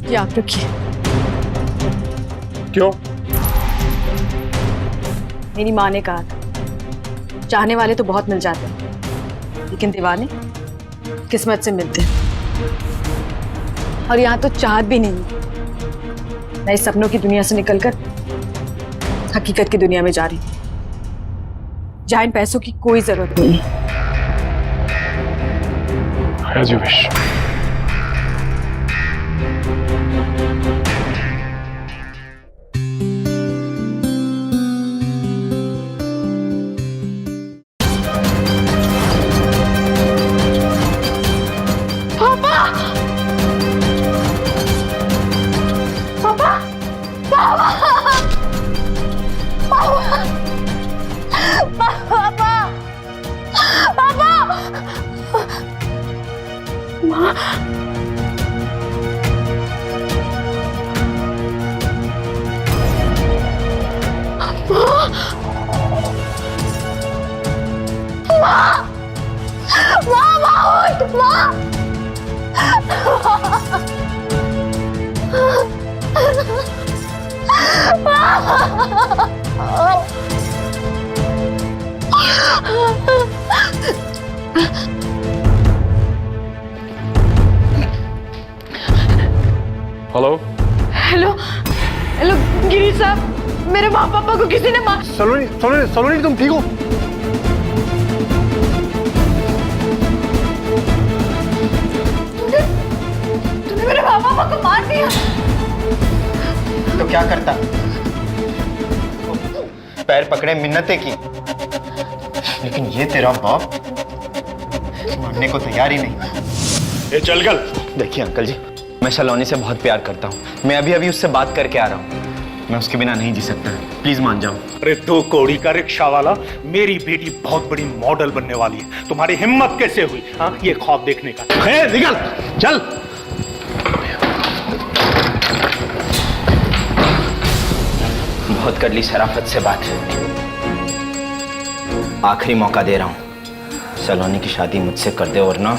[SPEAKER 2] ये आप रखिए।
[SPEAKER 5] क्यों?
[SPEAKER 2] मेरी माँ ने कहा था, चाहने वाले तो बहुत मिल जाते हैं, लेकिन दीवाने किस्मत से मिलते हैं। और यहाँ तो चाहत भी नहीं। मैं इस सपनों की दुनिया से निकलकर हकीकत की दुनिया में जा रही हूँ, जहाँ इन पैसों की कोई जरूरत नहीं है।
[SPEAKER 5] As you wish. Hello
[SPEAKER 1] hello hello Girish साहब, मेरे माँ पापा को किसी ने मार।
[SPEAKER 5] सलोनी तुम ठीक हो?
[SPEAKER 1] तूने मेरे माँ पापा को मार दिया।
[SPEAKER 9] तो क्या करता? पैर पकड़े मिन्नतें की, लेकिन ये तेरा बाप मानने को तैयार ही नहीं।
[SPEAKER 5] ये चल गल।
[SPEAKER 9] देखिए अंकल जी, मैं सलोनी से बहुत प्यार करता हूँ। मैं अभी अभी उससे बात करके आ रहा हूँ। मैं उसके बिना नहीं जी सकता, प्लीज मान जाओ।
[SPEAKER 10] अरे 2 कौड़ी का रिक्शा वाला, मेरी बेटी बहुत बड़ी मॉडल बनने वाली है। तुम्हारी हिम्मत कैसे हुई हाँ ये ख्वाब देखने का? निकल चल।
[SPEAKER 4] बहुत कर ली शराफत से बात, आखिरी मौका दे रहा हूं, सलोनी की शादी मुझसे कर दे, वरना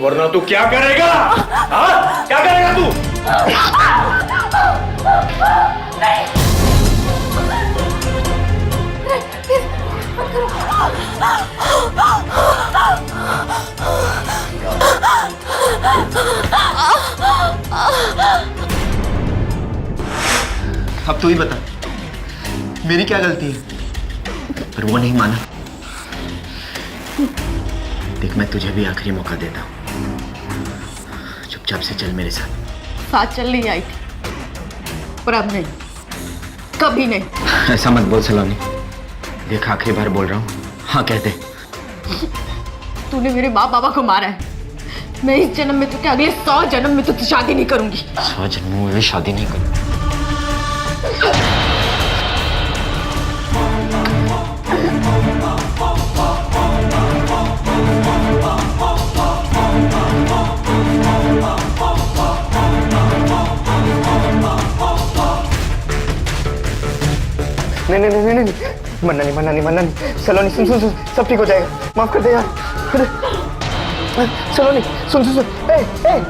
[SPEAKER 10] वरना तू क्या करेगा? हाँ? क्या करेगा तू?
[SPEAKER 9] अब तू ही बता, मेरी क्या गलती है? पर वो नहीं माना। देख, मैं तुझे भी आखिरी मौका देता हूँ, चुपचाप से चल मेरे साथ।
[SPEAKER 1] साथ चलने आई थी, पर अब नहीं, कभी नहीं।
[SPEAKER 9] ऐसा मत बोल सलोनी। देख, आखिरी बार बोल रहा हूँ, हाँ कहते।
[SPEAKER 1] तूने मेरे माँ बाबा को मारा है। मैं इस जन्म में तो क्या, अगले 100 जन्म में तो शादी नहीं करूंगी।
[SPEAKER 9] 100 जन्मों में भी शादी नहीं करूंगी। नहीं नहीं नहीं नहीं, मरना नहीं, मरना नहीं, मरना नहीं। सलोनी सुन सुन सुन, सब ठीक हो जाएगा, माफ कर दे यार। सलोनी सुन सुन सुन, ए ए।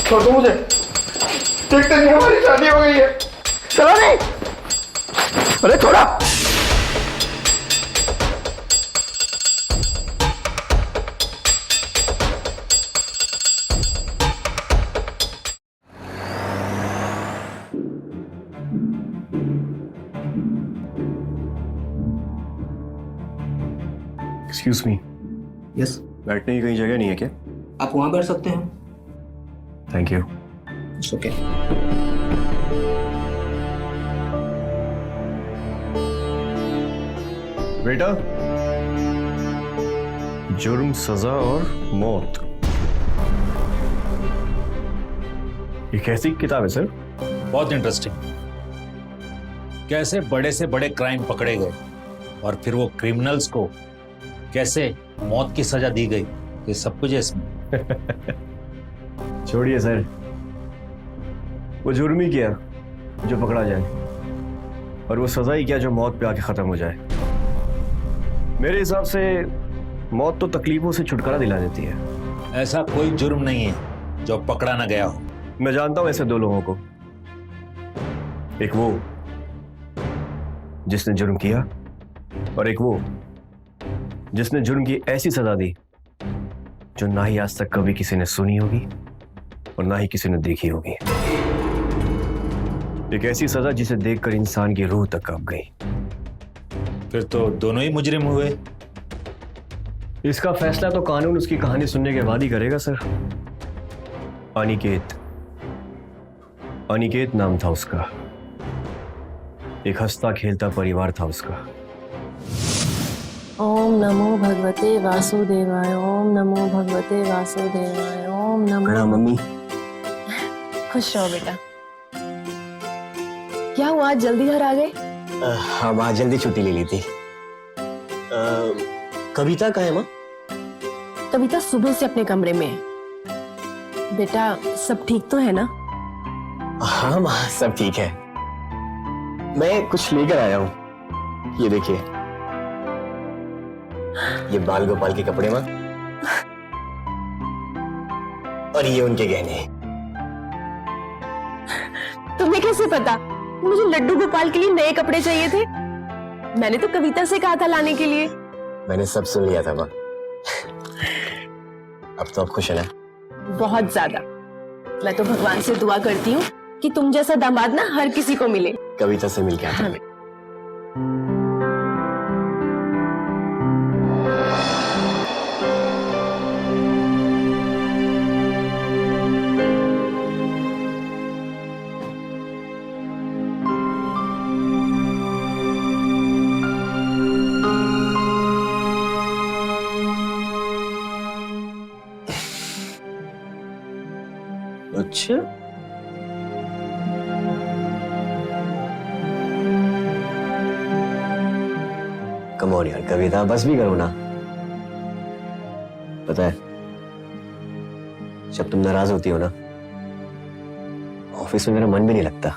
[SPEAKER 9] छोड़ दो मुझे, देखते नहीं हमारी शादी हो गई है। सलोनी, अरे छोड़ा।
[SPEAKER 5] एक्सक्यूज मी,
[SPEAKER 9] यस,
[SPEAKER 5] बैठने की कहीं जगह नहीं है क्या?
[SPEAKER 9] आप वहां बैठ सकते हैं।
[SPEAKER 5] Thank you.
[SPEAKER 9] It's okay.
[SPEAKER 5] बेटा, जुर्म, सजा और मौत, ये कैसी किताब है सर?
[SPEAKER 11] बहुत इंटरेस्टिंग। कैसे बड़े से बड़े क्राइम पकड़े गए और फिर वो क्रिमिनल्स को कैसे मौत की सजा दी गई, ये सब कुछ है इसमें।
[SPEAKER 5] छोड़िए सर, वो जुर्म ही किया जो पकड़ा जाए, और वो सजा ही क्या जो मौत पे आके खत्म हो जाए। मेरे हिसाब से मौत तो तकलीफों से छुटकारा दिला देती है।
[SPEAKER 11] ऐसा कोई जुर्म नहीं है जो पकड़ा ना गया हो।
[SPEAKER 5] मैं जानता हूं ऐसे दो लोगों को, एक वो जिसने जुर्म किया और एक वो जिसने जुर्म की ऐसी सजा दी जो ना ही आज तक कभी किसी ने सुनी होगी और ना ही किसी ने देखी होगी। एक ऐसी सजा जिसे देखकर इंसान की रूह तक कांप गई।
[SPEAKER 11] फिर तो दोनों ही मुजरिम हुए।
[SPEAKER 5] इसका फैसला तो कानून उसकी कहानी सुनने के बाद ही करेगा सर। अनिकेत नाम था उसका, एक हंसता खेलता परिवार था उसका।
[SPEAKER 6] ओम नमो भगवते वासुदेवाय, ओम नमो भगवते वासुदेवाय, ओम नमो।
[SPEAKER 9] मम्मी,
[SPEAKER 6] खुश रहो बेटा। क्या हुआ, आज जल्दी घर आ गए?
[SPEAKER 9] हम आज जल्दी छुट्टी ले ली थी। कविता कहाँ है माँ?
[SPEAKER 6] कविता सुबह से अपने कमरे में है। बेटा सब ठीक तो है ना?
[SPEAKER 9] हाँ माँ, सब ठीक है। मैं कुछ लेकर आया हूँ, ये देखिए, ये बाल गोपाल के कपड़े माँ, और ये उनके गहने।
[SPEAKER 6] तुम्हें कैसे पता? मुझे लड्डू गोपाल के लिए नए कपड़े चाहिए थे। मैंने तो कविता से कहा था लाने के लिए।
[SPEAKER 9] मैंने सब सुन लिया था माँ। अब तो आप खुश है ना?
[SPEAKER 6] बहुत ज्यादा। मैं तो भगवान से दुआ करती हूँ कि तुम जैसा दामाद ना हर किसी को मिले।
[SPEAKER 9] कविता से मिलके आता हूँ।
[SPEAKER 5] अच्छा,
[SPEAKER 9] कम ऑन यार कविता, बस भी करो ना। पता है, जब तुम नाराज होती हो ना ऑफिस में मेरा मन भी नहीं लगता।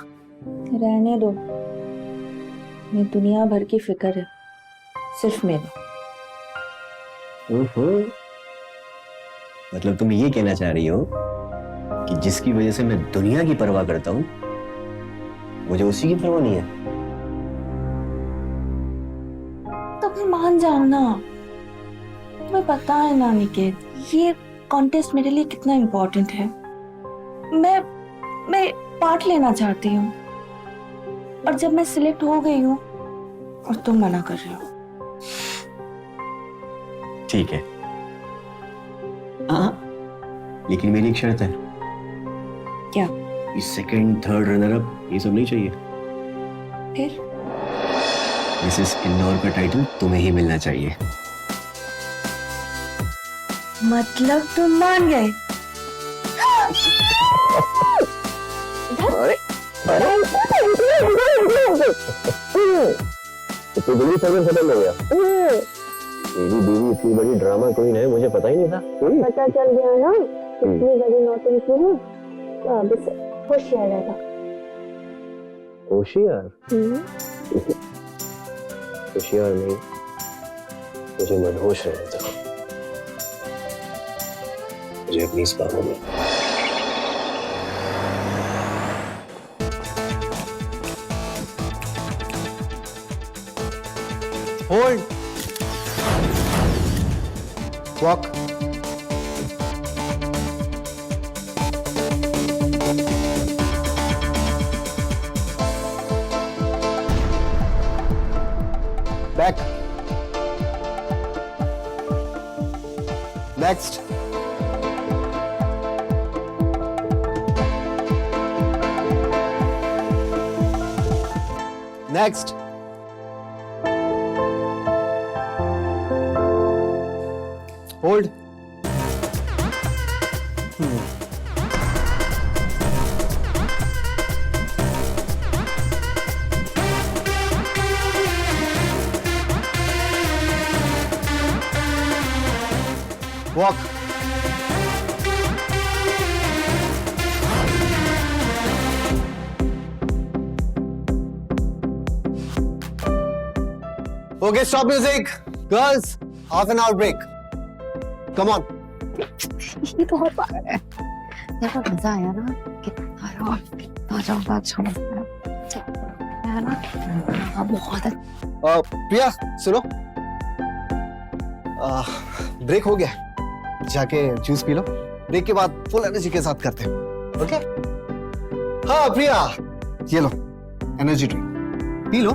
[SPEAKER 6] रहने दो, मैं दुनिया भर की फिक्र है, सिर्फ मेरा।
[SPEAKER 9] मतलब तुम ये कहना चाह रही हो कि जिसकी वजह से मैं दुनिया की परवाह करता हूँ, मुझे उसी की परवाह नहीं है?
[SPEAKER 6] तो फिर मान जाओ ना। तुम्हें पता है ना निकेत, ये कॉन्टेस्ट मेरे लिए कितना इम्पोर्टेंट है। मैं पार्ट लेना चाहती हूँ, और जब मैं सिलेक्ट हो गई हूँ और तुम मना कर रहे हो।
[SPEAKER 9] ठीक है, हाँ, लेकिन मेरी एक शर्त है।
[SPEAKER 6] क्या?
[SPEAKER 9] ये सेकंड, थर्ड, रनर अप ये सब नहीं चाहिए।
[SPEAKER 6] फिर?
[SPEAKER 9] मिसेस इंदौर का टाइटल तुम्हें ही मिलना चाहिए।
[SPEAKER 6] मतलब तुम मान गए?
[SPEAKER 9] अरे इतनी बड़ी खबर खत्म हो गया। मेरी बीवी इतनी बड़ी ड्रामा क्वीन है, मुझे पता ही नहीं था।
[SPEAKER 6] पता चल गया ना इतनी बड़ी नौटंकी है, तो अब से होशियार रहेगा।
[SPEAKER 9] होशियार? होशियार नहीं, मुझे मदहोश रहने दो। मुझे अपनी इस बाहों में hold, walk, back, next, next, hold, walk, okay, stop music. Girls, half an hour break. Come on.
[SPEAKER 2] ये तो और बार है। यार मजा आया ना, कितना ज्यादा अच्छा है ना, बहुत अच्छा।
[SPEAKER 9] प्रिया सुनो, ब्रेक हो गया, जाके जूस पी लो। ब्रेक के बाद फुल एनर्जी के साथ करते हैं, ओके? हाँ प्रिया, ये low energy drink, P low.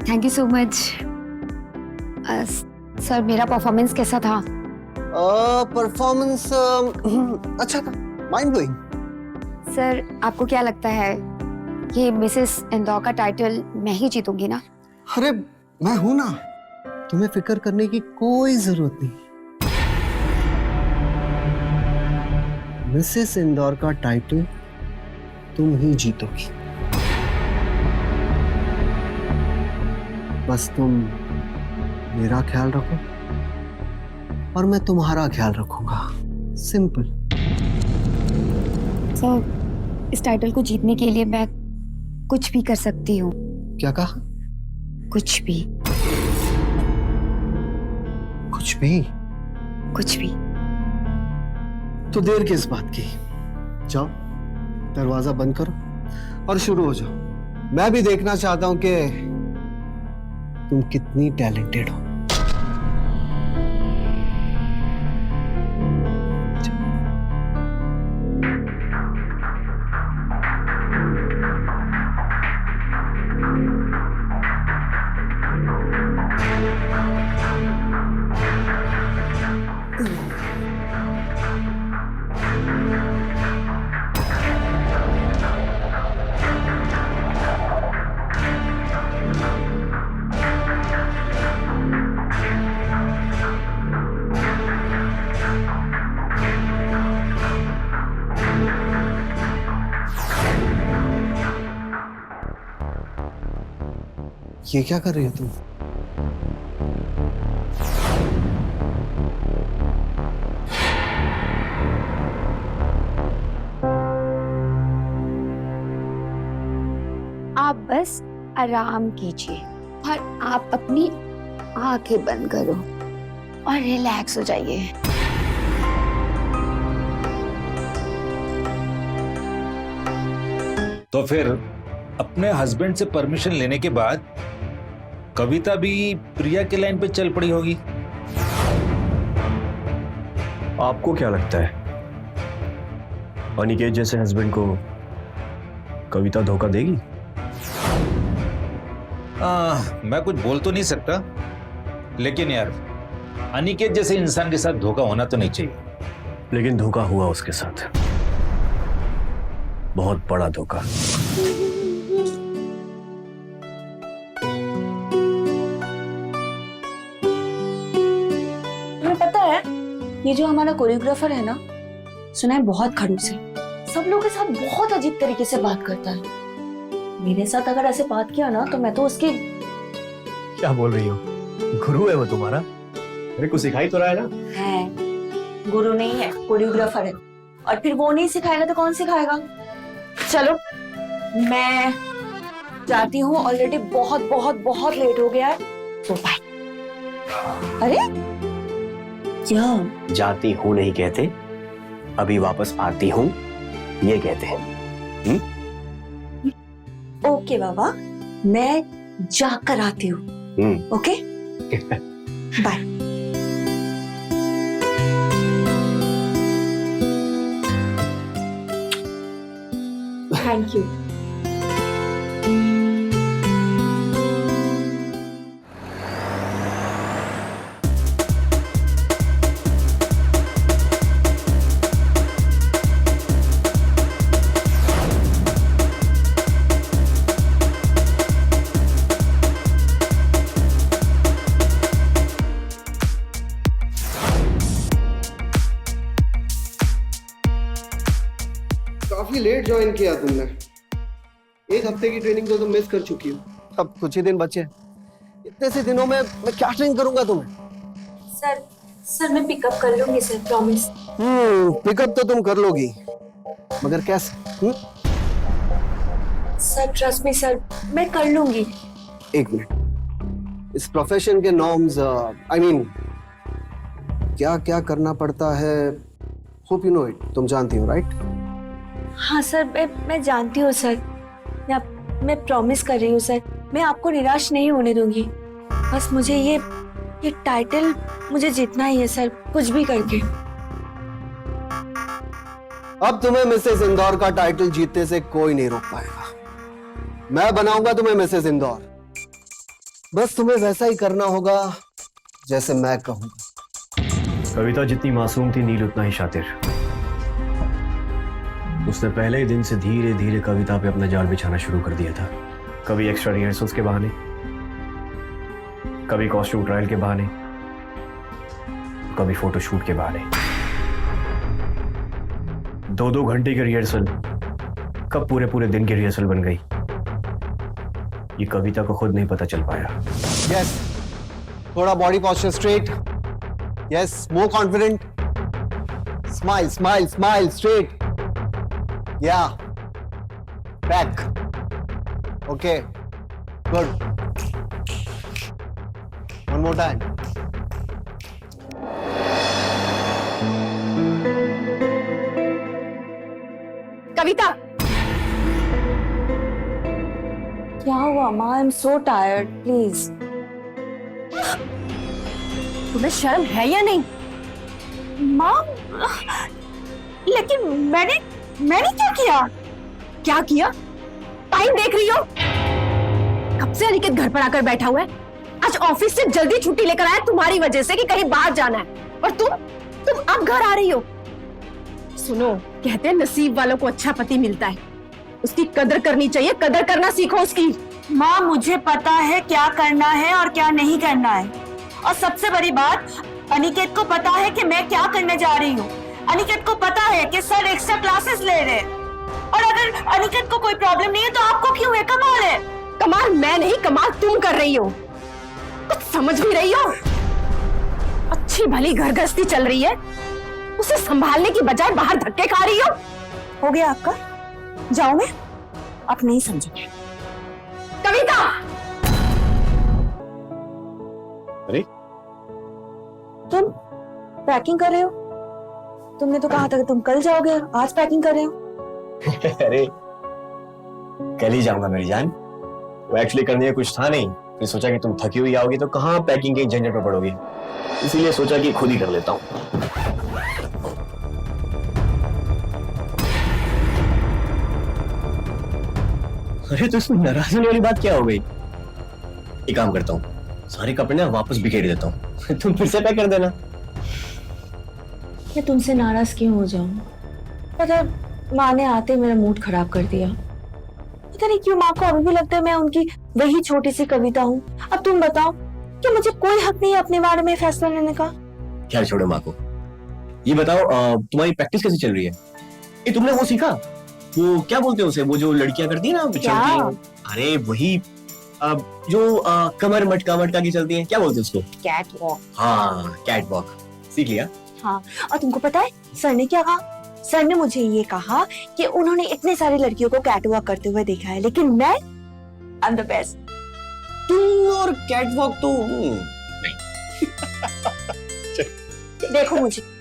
[SPEAKER 2] Thank you so much. Sir मेरा परफॉर्मेंस कैसा था?
[SPEAKER 9] परफॉर्मेंस अच्छा था, माइंड ब्लोइंग।
[SPEAKER 2] सर आपको क्या लगता है ये मिसेस इंदौर का टाइटल मैं ही जीतूंगी ना?
[SPEAKER 9] अरे मैं हूं ना, तुम्हें फिक्र करने की कोई जरूरत नहीं। मिसेस इंदौर का टाइटल तुम ही जीतोगी। बस तुम मेरा ख्याल रखो और मैं तुम्हारा ख्याल रखूंगा, सिंपल।
[SPEAKER 2] सर इस टाइटल को जीतने के लिए मैं कुछ भी कर सकती हूँ।
[SPEAKER 9] क्या कहा?
[SPEAKER 2] कुछ भी।
[SPEAKER 9] कुछ भी?
[SPEAKER 2] कुछ भी।
[SPEAKER 9] तो देर किस बात की? जाओ दरवाजा बंद करो और शुरू हो जाओ। मैं भी देखना चाहता हूं कि तुम कितनी टैलेंटेड हो। ये क्या कर रही हो तुम?
[SPEAKER 6] आराम कीजिए और आप अपनी आंखें बंद करो और रिलैक्स हो जाइए।
[SPEAKER 11] तो फिर अपने हस्बैंड से परमिशन लेने के बाद कविता भी प्रिया के लाइन पे चल पड़ी होगी।
[SPEAKER 5] आपको क्या लगता है अनिकेत जैसे हस्बैंड को कविता धोखा देगी?
[SPEAKER 11] मैं कुछ बोल तो नहीं सकता, लेकिन यार अनिकेत जैसे इंसान के साथ धोखा होना तो नहीं चाहिए।
[SPEAKER 5] लेकिन धोखा हुआ उसके साथ, बहुत बड़ा धोखा।
[SPEAKER 6] तुम्हें पता है ये जो हमारा कोरियोग्राफर है ना, सुना है बहुत खड़ूस है, सब लोगों के साथ बहुत अजीब तरीके से बात करता है। मेरे साथ अगर ऐसे बात किया ना तो मैं तो उसके।
[SPEAKER 5] क्या बोल रही हो? गुरु है वो तुम्हारा? मेरे को सिखाई तो रहा है ना?
[SPEAKER 6] है, गुरु नहीं है, कोरियोग्राफर है। और फिर वो नहीं सिखाएगा तो कौन सिखाएगा? चलो मैं जाती हूँ, ऑलरेडी बहुत बहुत बहुत लेट हो गया है, तो बाय। अरे क्या
[SPEAKER 5] जाती हूँ नहीं कहते, अभी वापस आती हूँ ये कहते हैं।
[SPEAKER 6] ओके बाबा, मैं जाकर आती हूँ। Okay bye. Thank you.
[SPEAKER 9] काफी लेट ज्वाइन किया तुमने। एक हफ्ते की ट्रेनिंग तो तुम मिस कर चुकी हो, अब कुछ ही दिन बचे हैं। इतने से दिनों में मैं क्या ट्रेन करूंगा तुम्हें?
[SPEAKER 6] सर मैं पिकअप कर लूंगी सर, प्रॉमिस।
[SPEAKER 9] पिकअप तो तुम कर लोगी, मगर कैसे?
[SPEAKER 6] सर ट्रस्ट मी सर, मैं कर लूंगी।
[SPEAKER 9] एक मिनट, इस प्रोफेशन के नॉर्म्स, आई मीन क्या क्या करना पड़ता है, होप यू नो इट, तुम जानती हो राइट?
[SPEAKER 6] हाँ सर, मैं जानती हूँ सर। मैं प्रॉमिस कर रही हूँ सर, मैं आपको निराश नहीं होने दूंगी। बस मुझे ये टाइटल मुझे जीतना ही है सर, कुछ भी करके।
[SPEAKER 9] अब तुम्हें मिसेस इंदौर का टाइटल जीतने से कोई नहीं रोक पाएगा। मैं बनाऊंगा तुम्हें मिसेस इंदौर, बस तुम्हें वैसा ही करना होगा जैसे मैं कहूंगा।
[SPEAKER 5] कविता जितनी मासूम थी, नील उतना ही शातिर। उसने पहले ही दिन से धीरे धीरे कविता पे अपना जाल बिछाना शुरू कर दिया था। कभी एक्स्ट्रा रिहर्सल्स के बहाने, कभी कॉस्ट्यूम ट्रायल के बहाने, कभी फोटोशूट के बहाने। 2-2 घंटे की रिहर्सल कब पूरे पूरे दिन की रिहर्सल बन गई, ये कविता को खुद नहीं पता चल पाया।
[SPEAKER 9] यस, थोड़ा body posture straight. Yes, more confident. Smile smile smile, straight. Yeah. Back. Okay. Good. One more time.
[SPEAKER 1] कविता,
[SPEAKER 6] क्या हुआ माँ? I am so tired, please.
[SPEAKER 1] तुम्हें शर्म है या नहीं?
[SPEAKER 6] माँ, लेकिन मैंने क्या किया?
[SPEAKER 1] क्या किया? टाइम देख रही हो? कब से अनिकेत घर पर आकर बैठा हुआ है? आज ऑफिस से जल्दी छुट्टी लेकर आया तुम्हारी वजह से कि कहीं बाहर जाना है, और तुम अब घर आ रही हो। सुनो, कहते हैं नसीब वालों को अच्छा पति मिलता है, उसकी कदर करनी चाहिए, कदर करना सीखो उसकी।
[SPEAKER 6] माँ, मुझे पता है क्या करना है और क्या नहीं करना है, और सबसे बड़ी बात, अनिकेत को पता है कि मैं क्या करने जा रही हूँ। अनिकेत को पता है कि सर एक्स्ट्रा क्लासेस ले रहे हैं, और अगर अनिकेत को कोई प्रॉब्लम नहीं है तो आपको क्यों है? कमाल है।
[SPEAKER 1] कमाल मैं नहीं, कमाल तुम कर रही हो। कुछ समझ भी रही हो? अच्छी भली घर गृहस्थी चल रही है, उसे संभालने की बजाय बाहर धक्के खा रही हो।
[SPEAKER 6] हो गया आपका? जाओ, मैं आप नहीं समझोगे। कविता!
[SPEAKER 5] अरे
[SPEAKER 6] तुम पैकिंग कर रहे हो? तुमने तो कहा था कि तुम कल जाओगे, आज पैकिंग कर रहे हो।
[SPEAKER 12] अरे कल ही जाऊंगा मेरी जान। वो एक्चुअली करने का कुछ था नहीं, फिर सोचा कि तुम थकी हुई आओगी तो कहाँ पैकिंग के झंझट में पड़ोगी, इसीलिए सोचा कि खुद ही कर लेता हूँ। अरे तो इसमें नाराज होने वाली बात क्या हो गई? एक काम करता हूँ, सारे कपड़े ना वापस बिखेर देता हूँ, तुम फिर से पैक कर देना।
[SPEAKER 6] मैं तुमसे नाराज क्यों हो जाऊं? पता माँ ने आते मेरा मूड खराब कर दिया। पता नहीं क्यों माँ को अभी भी लगता है मैं उनकी वही छोटी सी कविता हूँ। अब तुम बताओ कि मुझे कोई हक नहीं है अपने बारे में फैसला लेने का?
[SPEAKER 12] खैर छोड़ो माँ को, ये बताओ तुम्हारी प्रैक्टिस कैसी चल रही है? ये तुमने वो सीखा, वो क्या बोलते हैं उसे, वो जो लड़कियां करती है ना चलती हैं? अरे वही जो कमर मटका मटका की चलती है, क्या बोलते हैं उसको?
[SPEAKER 6] Cat walk.
[SPEAKER 12] हाँ कैट वॉक सीख लिया।
[SPEAKER 6] हाँ, और तुमको पता है सर ने क्या कहा? सर ने मुझे ये कहा कि उन्होंने इतने सारी लड़कियों को कैट वॉक करते हुए देखा है, लेकिन मैं आई एम द बेस्ट।
[SPEAKER 12] तुम और कैट वॉक तो
[SPEAKER 6] देखो मुझे।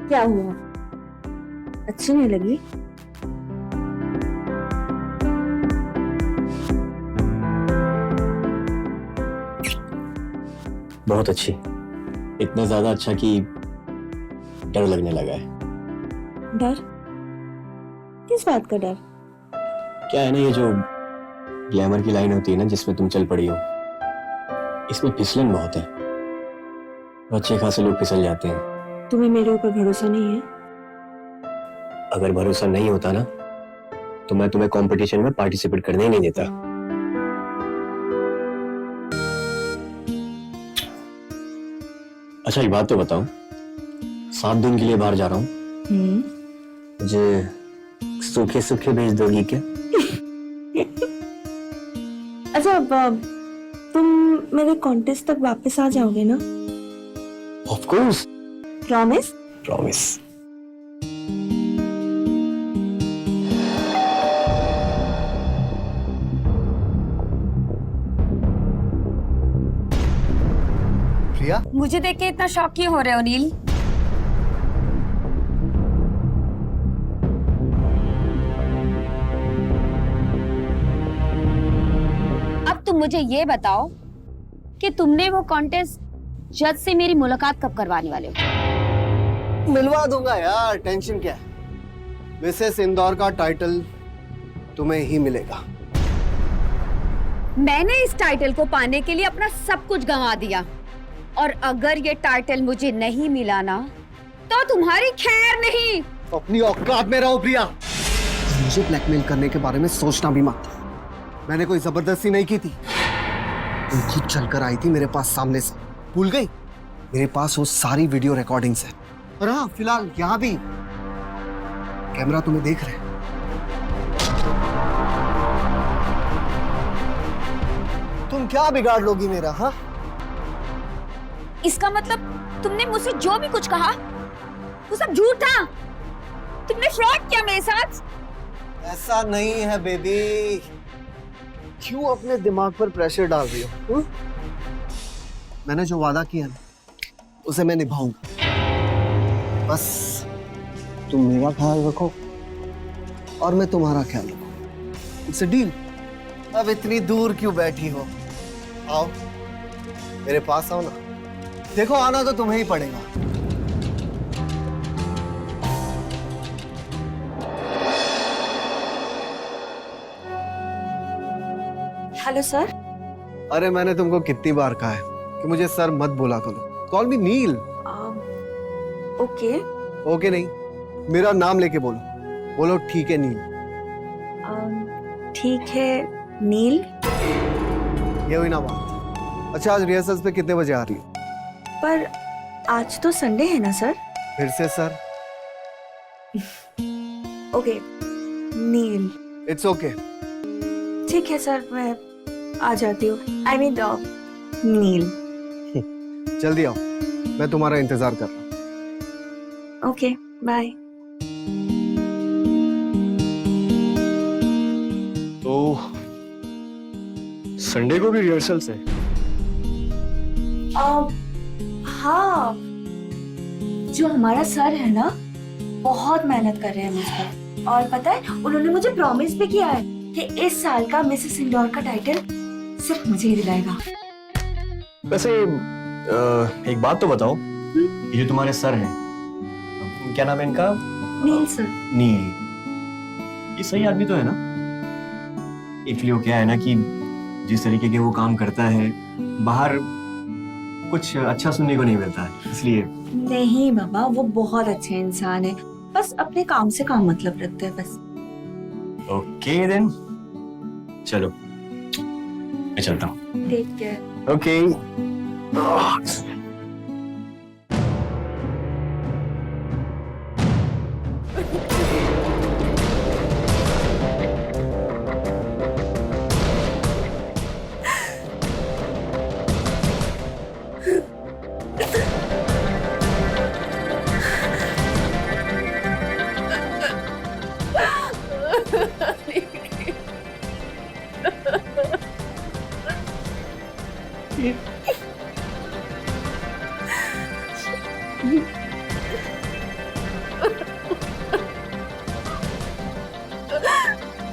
[SPEAKER 6] क्या हुआ? अच्छी नहीं लगी?
[SPEAKER 12] बहुत अच्छी, इतना ज्यादा अच्छा कि डर लगने लगा है।
[SPEAKER 6] डर? किस बात का डर?
[SPEAKER 12] क्या है ना, ये जो ग्लैमर की लाइन होती है ना जिसमें तुम चल पड़ी हो, इसमें फिसलन बहुत है, अच्छे खासे लोग फिसल जाते हैं।
[SPEAKER 6] तुम्हें मेरे ऊपर भरोसा नहीं है?
[SPEAKER 12] अगर भरोसा नहीं होता ना तो मैं तुम्हें कंपटीशन में पार्टिसिपेट करने ही नहीं देता। अच्छा एक बात तो बताओ, 7 दिन के लिए बाहर जा रहा हूँ, मुझे सूखे सूखे भेज दोगी क्या?
[SPEAKER 6] अच्छा अब तुम मेरे कॉन्टेस्ट तक वापस आ जाओगे ना?
[SPEAKER 12] Of course.
[SPEAKER 6] प्रॉमिस?
[SPEAKER 12] प्रॉमिस।
[SPEAKER 9] प्रिया,
[SPEAKER 2] मुझे देख के इतना शॉक क्यों हो रहे हो नील? अब तुम मुझे ये बताओ कि तुमने वो कॉन्टेस्ट जज से मेरी मुलाकात कब करवाने वाले हो?
[SPEAKER 9] मिलवा दूंगा यार, टेंशन क्या है। मिसेस इंदौर का टाइटल तुम्हें ही मिलेगा।
[SPEAKER 2] मैंने इस टाइटल को पाने के लिए अपना सब कुछ गंवा दिया, और अगर ये टाइटल मुझे नहीं मिला ना तो तुम्हारी खैर नहीं।
[SPEAKER 9] अपनी औकात में रहो प्रिया। मुझे ब्लैकमेल करने के बारे में सोचना भी मत। मैंने कोई जबरदस्ती नहीं की थी, तुम खुद चलकर आई थी मेरे पास सामने से। भूल गई? मेरे पास वो सारी वीडियो रिकॉर्डिंग्स है। और हाँ, फिलहाल यहाँ भी कैमरा तुम्हें देख रहे हैं। तुम क्या बिगाड़ लोगी मेरा? हाँ,
[SPEAKER 2] इसका मतलब तुमने मुझसे जो भी कुछ कहा वो सब झूठ था? तुमने फ्रॉड किया मेरे साथ?
[SPEAKER 9] ऐसा नहीं है बेबी। क्यों अपने दिमाग पर प्रेशर डाल रही हो? मैंने जो वादा किया ना उसे मैं निभाऊंगा। बस तुम मेरा ख्याल रखो और मैं तुम्हारा ख्याल रखूं। It's a deal. अब इतनी दूर क्यों बैठी हो? आओ मेरे पास आओ ना। देखो आना तो तुम्हें ही पड़ेगा।
[SPEAKER 6] Hello sir.
[SPEAKER 9] अरे मैंने तुमको कितनी बार कहा है कि मुझे सर मत बोला करो। कॉल मी नील।
[SPEAKER 6] ओके।
[SPEAKER 9] ओके नहीं, मेरा नाम लेके बोलो। बोलो ठीक है नील।
[SPEAKER 6] ठीक है नील।
[SPEAKER 9] ये हुई ना बात। अच्छा, आज रिहर्सल्स पे कितने बजे आ रही हो?
[SPEAKER 6] पर आज तो संडे है ना सर?
[SPEAKER 9] फिर से sir?
[SPEAKER 6] Okay Neel.
[SPEAKER 9] It's okay.
[SPEAKER 6] ठीक है सर, मैं आ जाती हूँ। I mean Neel.
[SPEAKER 9] जल्दी आओ, मैं तुम्हारा इंतजार कर रहा हूँ।
[SPEAKER 6] Okay bye.
[SPEAKER 5] तो संडे को भी रिहर्सल्स है?
[SPEAKER 6] हाँ, जो हमारा सर है ना, बहुत मेहनत कर रहे हैं मुझ पर। और पता है, उन्होंने मुझे प्रॉमिस भी किया है कि इस साल का मिसेस इंदौर का टाइटल सिर्फ मुझे ही दिलाएगा।
[SPEAKER 12] वैसे एक बात तो बताओ, ये जो तुम्हारे सर हैं, क्या नाम है इनका?
[SPEAKER 6] नील सर।
[SPEAKER 12] नील। ये सही आदमी तो है ना? एक्चुअली वो क्या है ना कि जिस तरीके के वो काम करता है, बाहर कुछ अच्छा सुनने को नहीं मिलता है, इसलिए।
[SPEAKER 6] नहीं बाबा, वो बहुत अच्छे इंसान है, बस अपने काम से काम मतलब रखते हैं बस।
[SPEAKER 12] ओके देन, चलो मैं चलता हूँ।
[SPEAKER 6] Take care.
[SPEAKER 12] ओके।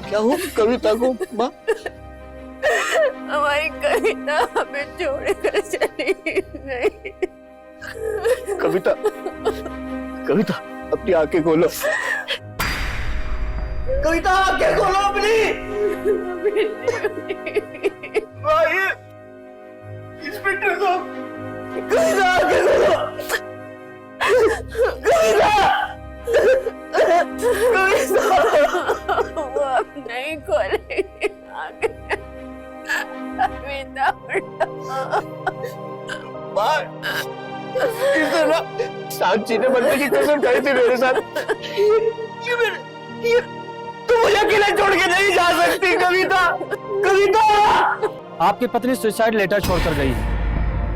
[SPEAKER 9] क्या हो कविता को माँ?
[SPEAKER 1] हमारी कविता हमें छोड़कर चली गई।
[SPEAKER 9] कविता, कविता अपनी आंखें खोलो। कविता आंखें खोलो अपनी। इंस्पेक्टर साहब, कविता आंखें खोलो। कविता,
[SPEAKER 1] वो अब नहीं खोलेंगे आगे। कविता
[SPEAKER 9] साक्षी ने बनने की कसम खाई थी मेरे साथ। ये तुम मुझे अकेले छोड़ के नहीं जा सकती कविता। कविता,
[SPEAKER 13] आपकी पत्नी सुसाइड लेटर छोड़कर गई है,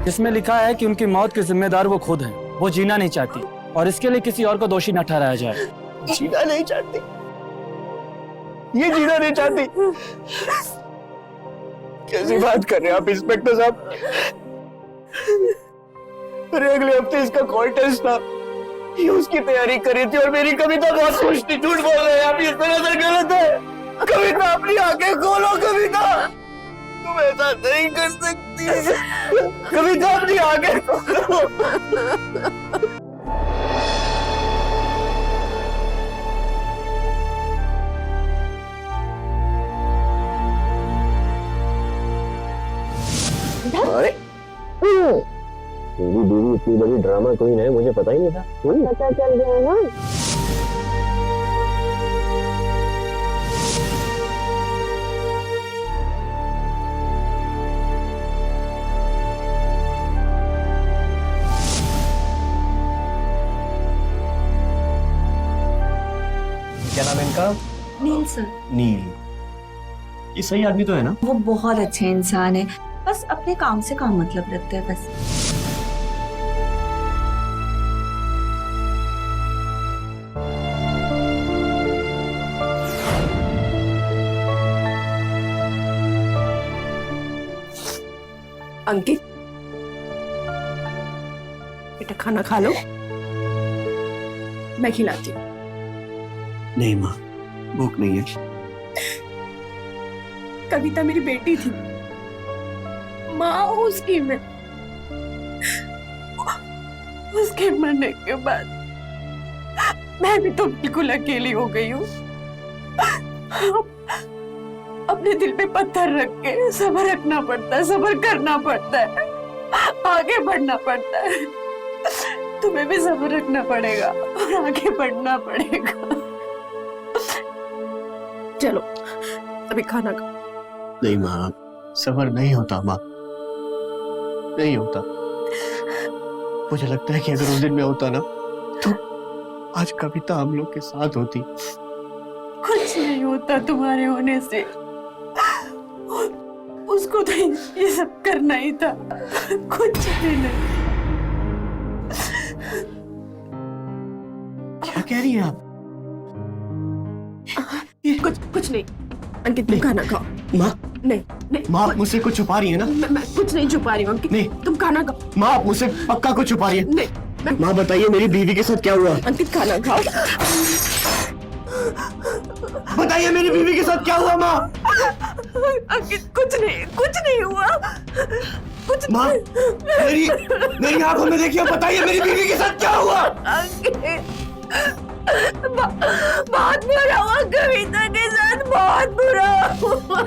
[SPEAKER 13] जिसमें लिखा है कि उनकी मौत के जिम्मेदार वो खुद हैं। वो जीना नहीं चाहती और इसके लिए किसी और को दोषी न ठहराया जाए।
[SPEAKER 9] जीना नहीं चाहती? ये जीना नहीं चाहती? कैसी बात कर रहे हैं आप इंस्पेक्टर साहब? अरे अगले हफ्ते इसका कॉल टेस्ट था, ये उसकी तैयारी करी थी और मेरी कविता बहुत खुश थी। झूठ बोल रहे हैं आप, इस तरह से गलत है। कविता अपनी आंखें खोलो। कविता, तुम ऐसा नहीं कर सकती। कविता अपनी आंखें खोलो।
[SPEAKER 12] अरे तेरी बीवी इतनी बड़ी ड्रामा क्वीन है, मुझे पता ही नहीं था।
[SPEAKER 1] पता चल गया ना?
[SPEAKER 12] क्या नाम है इनका?
[SPEAKER 6] नील सर।
[SPEAKER 12] नील। ये सही आदमी तो है ना?
[SPEAKER 6] वो बहुत अच्छे इंसान है, बस अपने काम से काम मतलब रखते हैं बस।
[SPEAKER 1] अंकित, बेटा खाना खा लो, मैं खिलाती हूँ।
[SPEAKER 12] नहीं माँ, भूख नहीं है।
[SPEAKER 1] कविता मेरी बेटी थी, माँ उसकी मैं। उसके मरने के बाद मैं भी तो बिल्कुल अकेली हो गई हूँ। अपने दिल पे पत्थर रख के सब्र रखना पड़ता है, सब्र करना पड़ता है, आगे बढ़ना पड़ता है। तुम्हें भी सब्र रखना पड़ेगा और आगे बढ़ना पड़ेगा। चलो अभी खाना खा।
[SPEAKER 9] नहीं माँ, सबर नहीं होता माँ, नहीं होता। मुझे लगता है कि अगर उस दिन में होता ना तो आज कविता हम लोग के साथ होती।
[SPEAKER 6] कुछ नहीं होता तुम्हारे होने से, उसको तो ये सब करना ही था, कुछ भी नहीं।
[SPEAKER 9] क्या कह रही हैं आप?
[SPEAKER 1] कुछ नहीं अंकित, तुम खाना खाओ।
[SPEAKER 9] माँ,
[SPEAKER 1] नहीं नहीं
[SPEAKER 9] माँ आप मुझसे कुछ छुपा रही है ना?
[SPEAKER 1] मैं कुछ नहीं छुपा रही हूँ अंकित।
[SPEAKER 9] नहीं।
[SPEAKER 1] तुम खाना खाओ।
[SPEAKER 9] माँ आप मुझसे पक्का कुछ छुपा रही है?
[SPEAKER 1] नहीं
[SPEAKER 9] माँ बताइए मेरी बीवी के साथ क्या हुआ?
[SPEAKER 1] अंकित खाना खाओ।
[SPEAKER 9] बताइए मेरी बीवी के साथ क्या हुआ माँ?
[SPEAKER 1] अंकित कुछ नहीं हुआ। कुछ
[SPEAKER 9] माँ मेरी आंखों में देखिए, बताइए मेरी बीवी के साथ क्या हुआ?
[SPEAKER 1] अंकित बहुत बुरा हुआ कविता के साथ, बहुत बुरा हुआ।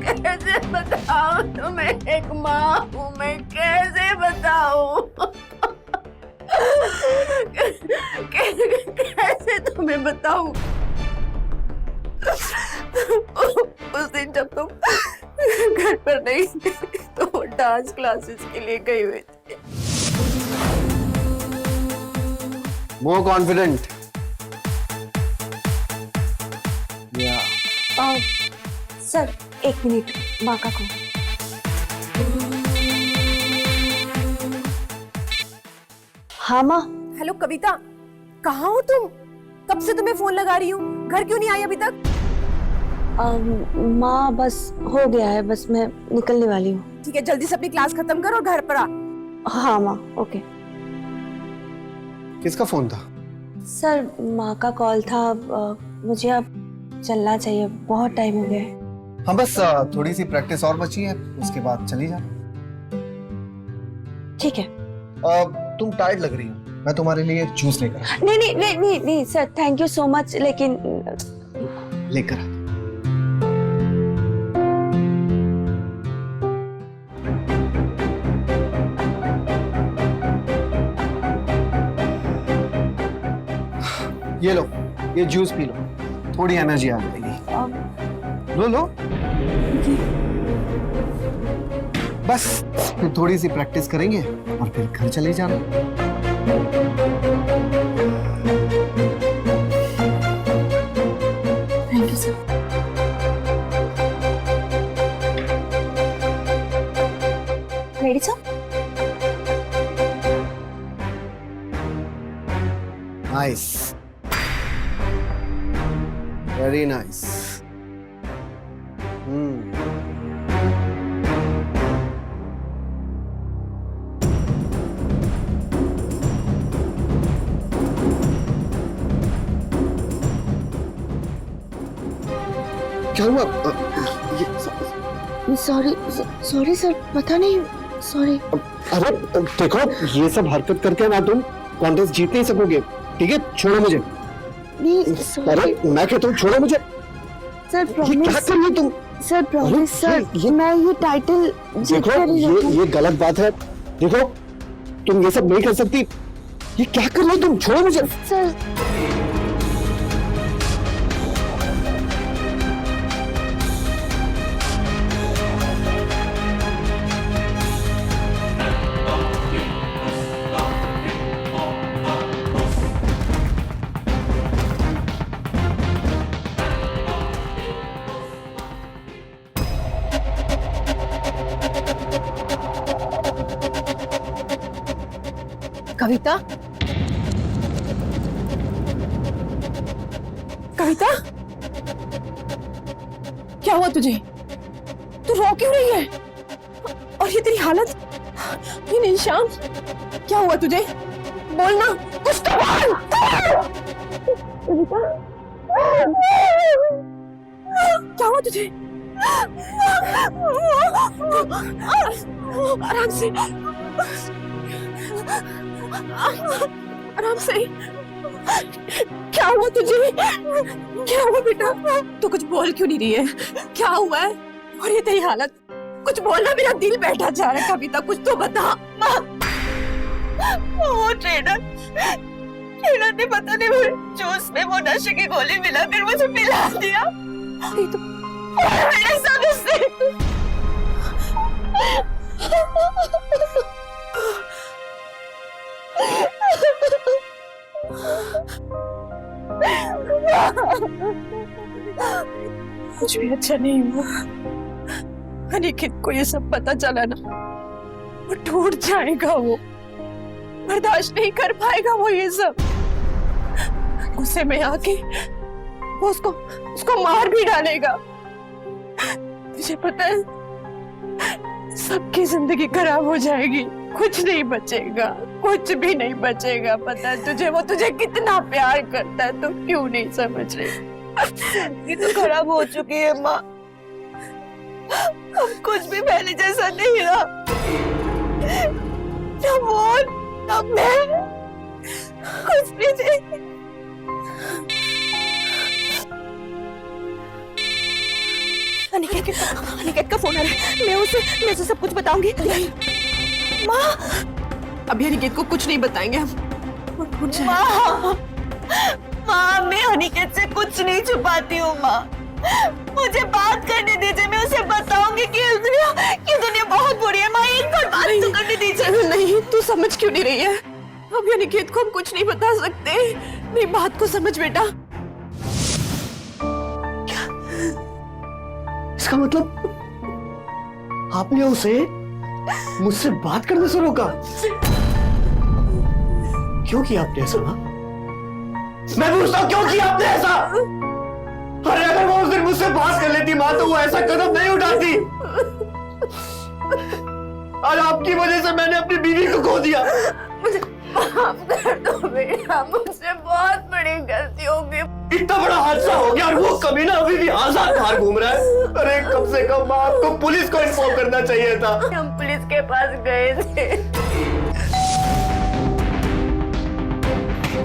[SPEAKER 1] कैसे बताऊं तुम्हें, एक माँ हूँ मैं, कैसे बताऊं? कैसे तुम्हें बताऊं? उस दिन जब तुम घर पर नहीं थे तो डांस क्लासेस के लिए गई हुई थी।
[SPEAKER 9] More confident.
[SPEAKER 2] सर 1 मिनट, माँ का कॉल। हाँ माँ।
[SPEAKER 1] हेलो कविता, कहाँ हो तुम? कब से तुम्हें फोन लगा रही हूँ, घर क्यों नहीं आई अभी तक?
[SPEAKER 2] माँ बस हो गया है, बस मैं निकलने वाली हूँ।
[SPEAKER 1] ठीक है, जल्दी से अपनी क्लास खत्म कर और घर पर आ।
[SPEAKER 2] हाँ माँ, ओके।
[SPEAKER 9] किसका फोन था?
[SPEAKER 2] सर माँ का कॉल था। मुझे अब चलना चाहिए, बहुत टाइम हो गया है।
[SPEAKER 9] हाँ बस थोड़ी सी प्रैक्टिस और बची है, उसके बाद चली जा।
[SPEAKER 2] ठीक है।
[SPEAKER 9] तुम टायर्ड लग रही हो, मैं तुम्हारे लिए जूस लेकर आता
[SPEAKER 2] नहीं नहीं नहीं नहीं नहीं sir, thank you so much, लेकिन
[SPEAKER 9] हूं। लेकर आता। ये लो, ये जूस पी लो, थोड़ी एनर्जी आ जाएगी। लो बस फिर थोड़ी सी प्रैक्टिस करेंगे और फिर घर चले जाना।
[SPEAKER 2] Thank you sir. Ready sir?
[SPEAKER 9] Nice, very nice. क्या हुआ?
[SPEAKER 2] सॉरी सर, पता नहीं, सॉरी।
[SPEAKER 9] अरे देखो, ये सब हरकत करके ना तुम कॉन्टेस्ट जीत नहीं सकोगे, ठीक है? छोड़ो मुझे।
[SPEAKER 2] नहीं
[SPEAKER 9] अरे मैं कहता हूँ छोड़ो मुझे।
[SPEAKER 2] सर
[SPEAKER 9] ये क्या
[SPEAKER 2] प्रॉमिस
[SPEAKER 9] कर रही हो तुम?
[SPEAKER 2] सर, प्रॉमिस सर, मैं ये टाइटल जीत
[SPEAKER 9] देखो
[SPEAKER 2] कर ही रहूंगी।
[SPEAKER 9] ये गलत बात है। देखो तुम ये सब नहीं कर सकती। ये क्या कर रही हो तुम? छोड़ो मुझे।
[SPEAKER 2] सर
[SPEAKER 1] कविता, कविता, क्या हुआ तुझे? तू रो क्यों रही है? और ये तेरी हालत, ये निशान, क्या हुआ तुझे? बोलना, कुछ तो बोल। कविता, क्या हुआ तुझे? आराम से, आराम से। क्या हुआ तुझे? क्या हुआ बेटा? तू कुछ बोल क्यों नहीं रही है? क्या हुआ है? और ये तेरी हालत, कुछ बोलना, मेरा दिल बैठा जा रहा है। कविता कुछ तो बता। वो ट्रेनर ने पता नहीं वो जूस में वो नशे की गोली मिलाकर मुझे पिला दिया।
[SPEAKER 6] मैंने सब इससे
[SPEAKER 1] कुछ भी अच्छा नहीं हुआ। अनिकेत को ये सब पता चला ना, वो टूट जाएगा, वो बर्दाश्त नहीं कर पाएगा वो ये सब। गुस्से में आके वो उसको मार भी डालेगा। मुझे पता है सबकी जिंदगी खराब हो जाएगी, कुछ नहीं बचेगा, कुछ भी नहीं बचेगा। पता है तुझे, वो तुझे कितना प्यार करता है, तो क्यों नहीं समझ रही?
[SPEAKER 6] ये तो खराब हो चुकी है माँ, अब कुछ भी पहले जैसा नहीं रहा। ना वो ना मैं, कुछ भी नहीं। अनिकेत का फोन आ रहा है, मैं उसे सब कुछ बताऊंगी। माँ,
[SPEAKER 1] अभी अनिकेत को कुछ नहीं बताएंगे हम।
[SPEAKER 6] माँ, मैं अनिकेत से कुछ नहीं छुपाती हूँ माँ, मुझे बात करने दीजिए, मैं उसे बताऊंगी कि दुनिया बहुत बुरी है। माँ, एक बार बात तो करने दीजिए।
[SPEAKER 1] नहीं, तू समझ क्यों नहीं रही है? अभी अनिकेत को हम कुछ नहीं बता सकते। मेरी बात को समझ बेटा।
[SPEAKER 9] इसका मतलब आपने उसे मुझसे बात करने से रोका? क्यों किया आपने ऐसा? मैं पूछता हूं, क्यों किया आपने ऐसा? अरे अगर वो उस दिन मुझसे बात कर लेती माँ, तो वो ऐसा कदम नहीं उठाती। आज आपकी वजह से मैंने अपनी बीवी को खो दिया।
[SPEAKER 6] मुझे माफ कर दो बेटा, मुझसे बहुत बड़ी गलती हो गई।
[SPEAKER 9] इतना बड़ा हादसा हो गया और वो कमीना अभी भी आजाद बाहर घूम रहा है। अरे कम से कम आपको पुलिस को इन्फॉर्म करना चाहिए था।
[SPEAKER 6] हम पुलिस के पास गए थे।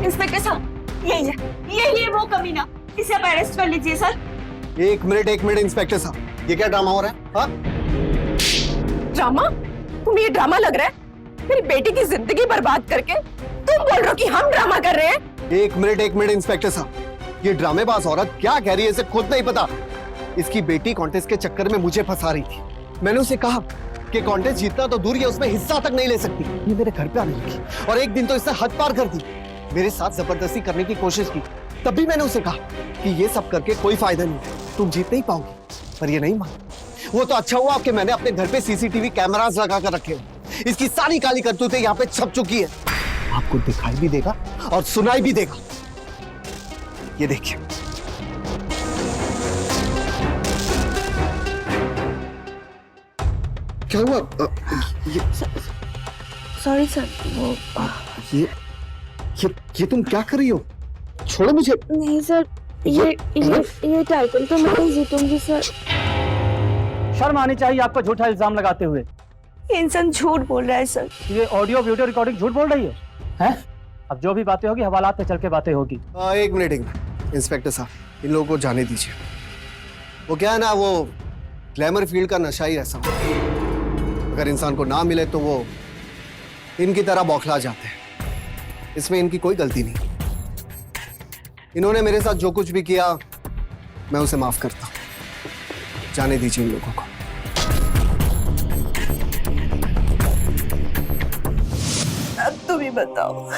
[SPEAKER 6] इंस्पेक्टर साहब, यही है वो कमीना, इसे आप अरेस्ट कर लीजिए सर।
[SPEAKER 9] एक मिनट इंस्पेक्टर साहब, ये क्या ड्रामा हो रहा है? हाँ?
[SPEAKER 1] ड्रामा? तुम्हें ये ड्रामा लग रहा है? मेरी बेटी की जिंदगी बर्बाद करके तुम बोल रहे हो कि हम ड्रामा कर रहे हैं?
[SPEAKER 9] एक मिनट इंस्पेक्टर साहब, ये ड्रामेबाज औरत क्या कह रही है इसे खुद नहीं पता। इसकी बेटी कॉन्टेस्ट के चक्कर में मुझे फंसा रही थी। मैंने उसे कहा कि कॉन्टेस्ट जीतना तो दूर है, उसमें हिस्सा तक नहीं ले सकती। ये मेरे घर पे आने लगी और एक दिन तो इसने हद पार कर दी, मेरे साथ जबरदस्ती करने की कोशिश की। तब भी मैंने उसे कहा कि ये सब करके कोई फायदा नहीं, तुम जीत नहीं पाओगी, पर ये नहीं मानी। वो तो अच्छा हुआ कि मैंने अपने घर पे सीसीटीवी कैमरास लगा कर रखे। इसकी सारी काली करतूतें यहाँ पे छप चुकी है, आपको दिखाई भी देगा और सुनाई भी देगा। ये देखिए। क्या हुआ?
[SPEAKER 6] सॉरी सर, वो
[SPEAKER 9] ये तुम क्या कर रही हो? छोड़ो मुझे।
[SPEAKER 6] नहीं सर, ये टाइटल तो मैं ही जीतूंगी सर।
[SPEAKER 13] शर्म आनी चाहिए आपको झूठा इल्जाम लगाते हुए।
[SPEAKER 6] ये इंसान झूठ बोल रहा है सर।
[SPEAKER 13] ये ऑडियो वीडियो रिकॉर्डिंग झूठ बोल रही है? हैं? अब जो भी बातें होगी हवालात पे चल के बातें होगी।
[SPEAKER 9] एक मिनट इंस्पेक्टर साहब, इन लोगों को जाने दीजिए। वो क्या है ना, वो ग्लैमर फील्ड का नशा ही ऐसा, अगर इंसान को ना मिले तो वो इनकी तरह बौखला जाते हैं। इसमें इनकी कोई गलती नहीं। इन्होंने मेरे साथ जो कुछ भी किया मैं उसे माफ करता हूं। जाने दीजिए इन लोगों को।
[SPEAKER 1] अब तुम ही बताओ,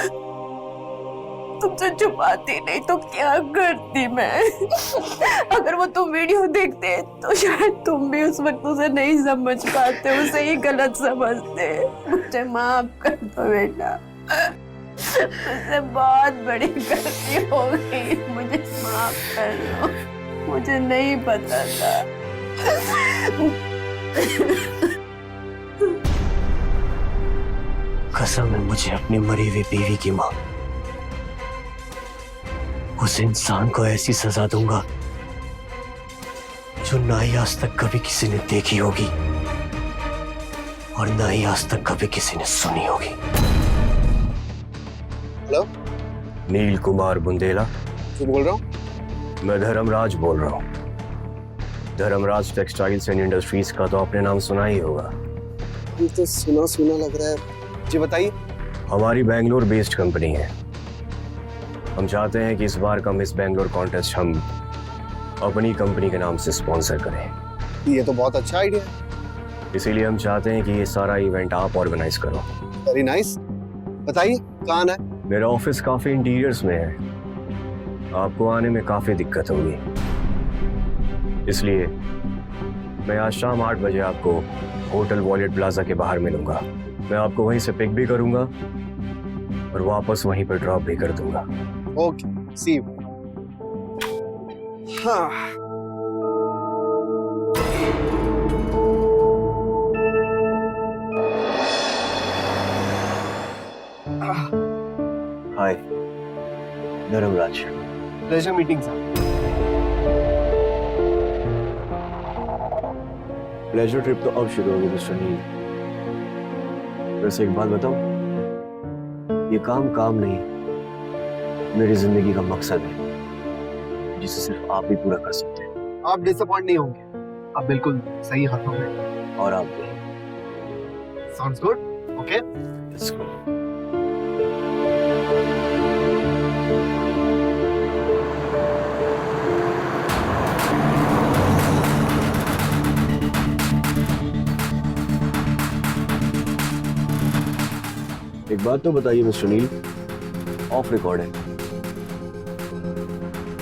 [SPEAKER 1] तुमसे छुपाती नहीं तो क्या करती मैं? अगर वो तुम वीडियो देखते तो शायद तुम भी उस वक्त उसे नहीं समझ पाते, उसे ही गलत समझते। मुझे माफ कर दो बेटा, मुझसे बहुत बड़ी गलती हो गई, मुझे माफ कर दो, मुझे नहीं पता था।
[SPEAKER 9] कसम है मुझे अपनी मरी हुई बीवी की मां। उस इंसान को ऐसी सजा दूंगा जो ना ही आज तक कभी किसी ने देखी होगी और ना ही आज तक कभी किसी ने सुनी होगी। हेलो,
[SPEAKER 12] नील कुमार बुंदेला
[SPEAKER 9] जो बोल रहा हूँ?
[SPEAKER 12] मैं धर्मराज बोल रहा हूँ। धर्मराज टेक्सटाइल्स एंड इंडस्ट्रीज का तो आपने नाम सुना ही होगा।
[SPEAKER 9] ये तो सुना सुना लग रहा है, जी बताइए।
[SPEAKER 12] हमारी बेंगलोर बेस्ड कंपनी है। हम चाहते हैं कि इस बार का मिस बेंगलोर कॉन्टेस्ट हम अपनी कंपनी के नाम से स्पॉन्सर करें।
[SPEAKER 9] ये तो बहुत अच्छा आइडिया है।
[SPEAKER 12] इसीलिए हम चाहते हैं कि ये सारा इवेंट आप ऑर्गेनाइज करो।
[SPEAKER 9] Very nice. बताइए कहाँ आना है?
[SPEAKER 12] मेरा ऑफिस काफी इंटीरियर्स में है, आपको आने में काफी दिक्कत होगी, इसलिए मैं आज शाम 8 बजे आपको होटल वॉलेट प्लाजा के बाहर मिलूंगा। मैं आपको वहीं से पिक भी करूंगा और वापस वहीं पर ड्रॉप भी कर दूंगा।
[SPEAKER 9] Okay, see you. हाँ।
[SPEAKER 12] हाय, धर्मराज।
[SPEAKER 9] प्लेजर मीटिंग साहब।
[SPEAKER 12] प्लेजर ट्रिप तो अब शुरू होगी मिस्टर नील। वैसे एक बात बताऊं, ये काम काम नहीं, मेरी जिंदगी का मकसद है जिसे सिर्फ आप ही पूरा कर सकते हैं।
[SPEAKER 9] आप डिसअपॉइंट नहीं होंगे, आप बिल्कुल सही हाथों में।
[SPEAKER 12] और आप भी।
[SPEAKER 9] Sounds good. Okay,
[SPEAKER 12] let's go. एक बात तो बताइए मिस्टर नील, ऑफ रिकॉर्ड है,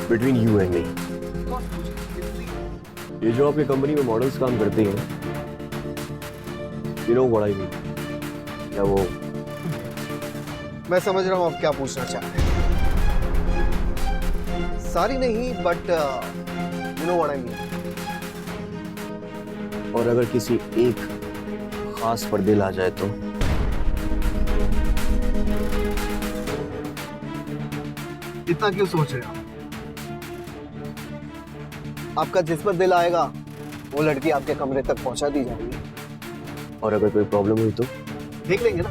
[SPEAKER 12] बिटवीन यू एंड मी, ये जो आपकी कंपनी में मॉडल्स काम करती हैं, you know what I mean, क्या वो?
[SPEAKER 9] मैं समझ रहा हूँ आप क्या पूछना चाहते हैं। सारी नहीं, but you know what I mean.
[SPEAKER 12] और अगर किसी एक खास पर दिल आ जाए तो?
[SPEAKER 9] इतना क्यों सोच रहे हो? आपका जिस पर दिल आएगा वो लड़की आपके कमरे तक पहुंचा दी जाएगी।
[SPEAKER 12] और अगर कोई प्रॉब्लम हुई तो?
[SPEAKER 9] देख लेंगे ना।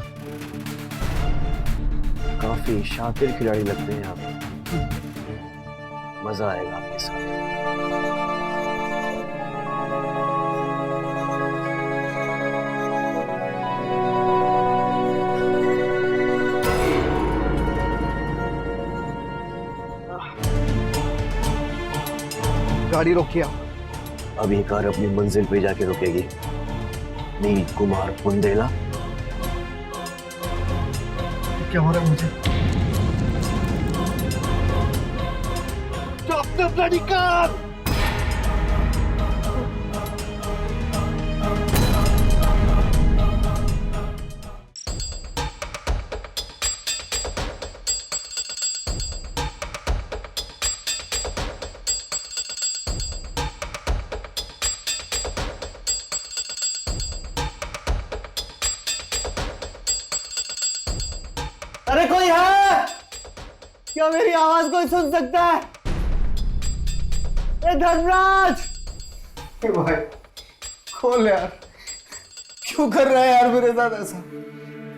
[SPEAKER 12] काफी शातिर खिलाड़ी लगते हैं आप, मजा आएगा आपके साथ।
[SPEAKER 9] गाड़ी रोकिए आप।
[SPEAKER 12] अब ये कार अपनी मंजिल पे जाके रुकेगी। नील कुमार बुंदेला।
[SPEAKER 9] क्या हो रहा है मुझे? Stop the bloody car! अरे कोई है क्या? मेरी आवाज कोई सुन सकता है? ए धर्मराज! भाई खोल यार, क्यों कर रहा है यार मेरे साथ ऐसा?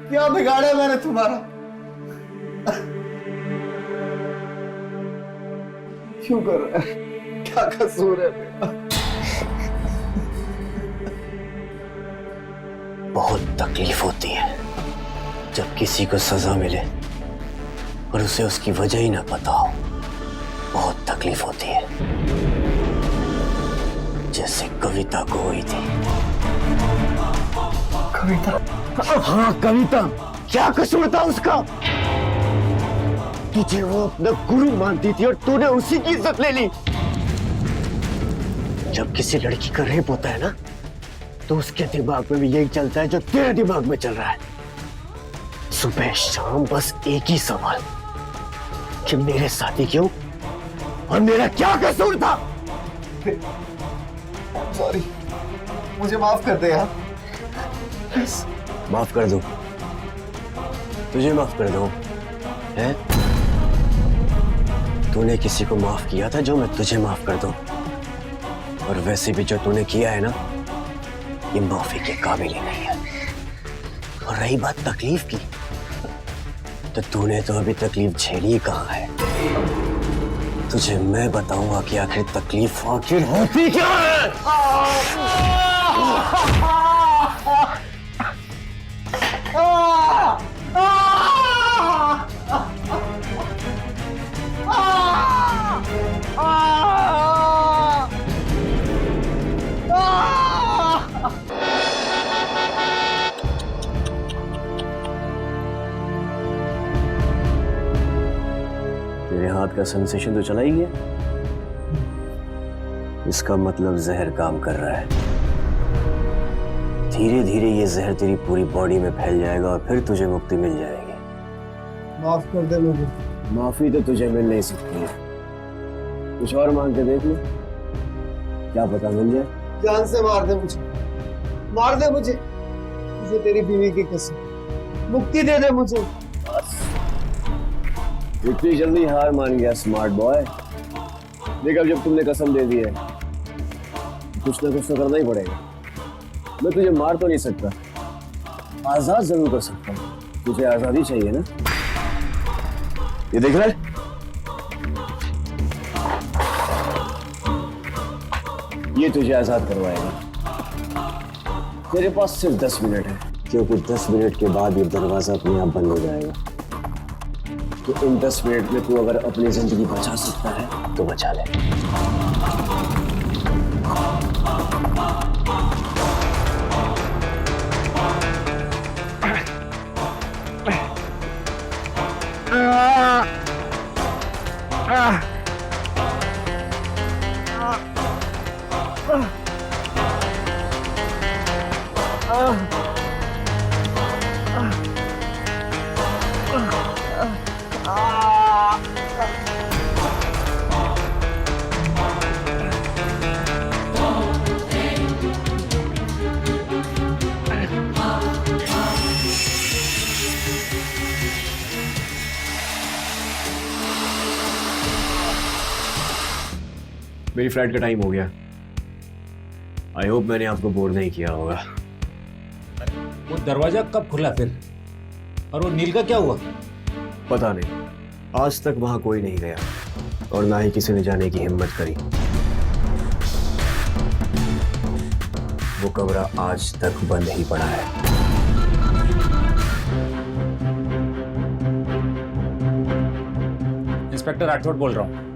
[SPEAKER 9] क्या बिगाड़ा मैंने तुम्हारा? क्यों कर रहा है? क्या कसूर है मेरा?
[SPEAKER 12] बहुत तकलीफ होती है जब किसी को सजा मिले और उसे उसकी वजह ही ना पता हो। बहुत तकलीफ होती है, जैसे कविता को हुई थी।
[SPEAKER 9] कविता?
[SPEAKER 12] हाँ कविता, क्या कसूर था उसका? तुझे वो अपना गुरु मानती थी और तूने उसी की इज्जत ले ली। जब किसी लड़की का रेप होता है ना, तो उसके दिमाग में भी यही चलता है जो तेरे दिमाग में चल रहा है। सुबह शाम बस एक ही सवाल कि मेरे साथी क्यों और मेरा क्या कसूर था?
[SPEAKER 9] सॉरी, मुझे माफ कर दे यार।
[SPEAKER 12] माफ कर दूं? तुझे माफ कर दूं? हैं? तूने किसी को माफ किया था जो मैं तुझे माफ कर दूं? और वैसे भी जो तूने किया है ना, ये माफी के काबिल ही नहीं है। और रही बात तकलीफ की, तो तूने तो अभी तकलीफ झेली कहाँ है। तुझे मैं बताऊंगा कि आखिर तकलीफ आखिर होती क्या है। मेरे हाथ का सेंसेशन तो चला ही गया। इसका मतलब जहर काम कर रहा है। धीरे धीरे ये जहर तेरी पूरी बॉडी में फैल जाएगा और फिर तुझे मुक्ति मिल जाएगी।
[SPEAKER 9] माफ कर दे मुझे।
[SPEAKER 12] माफी तो तुझे मिल नहीं सकती है, कुछ और मांग के देख ले, क्या पता मिल जाए।
[SPEAKER 9] जान से मार दे मुझे, मार दे मुझे, मुझे तेरी बीवी की कसम, मुक्ति दे दे मुझे।
[SPEAKER 12] बस इतनी जल्दी हार मान गया स्मार्ट बॉय। देख अब जब तुमने कसम दे दी है, कुछ ना कुछ तो करना ही पड़ेगा। मैं तुझे मार तो नहीं सकता, आजाद जरूर कर सकता हूँ। तुझे आजादी चाहिए ना? ये देख रहा है, ये तुझे आजाद करवाएगा। तेरे पास सिर्फ 10 मिनट है, क्योंकि 10 मिनट के बाद ये दरवाजा अपने आप बंद हो जाएगा। तो इन 10 मिनट में तू अगर अपनी जिंदगी बचा सकता है तो बचा ले। मेरी फ्लाइट का टाइम हो गया। आई होप मैंने आपको बोर नहीं किया होगा।
[SPEAKER 11] वो दरवाजा कब खुला फिर? और वो नील का क्या हुआ?
[SPEAKER 12] पता नहीं, आज तक वहां कोई नहीं गया और ना ही किसी ने जाने की हिम्मत करी। वो कमरा आज तक बंद ही पड़ा है।
[SPEAKER 11] इंस्पेक्टर राठौड़ बोल रहा हूँ,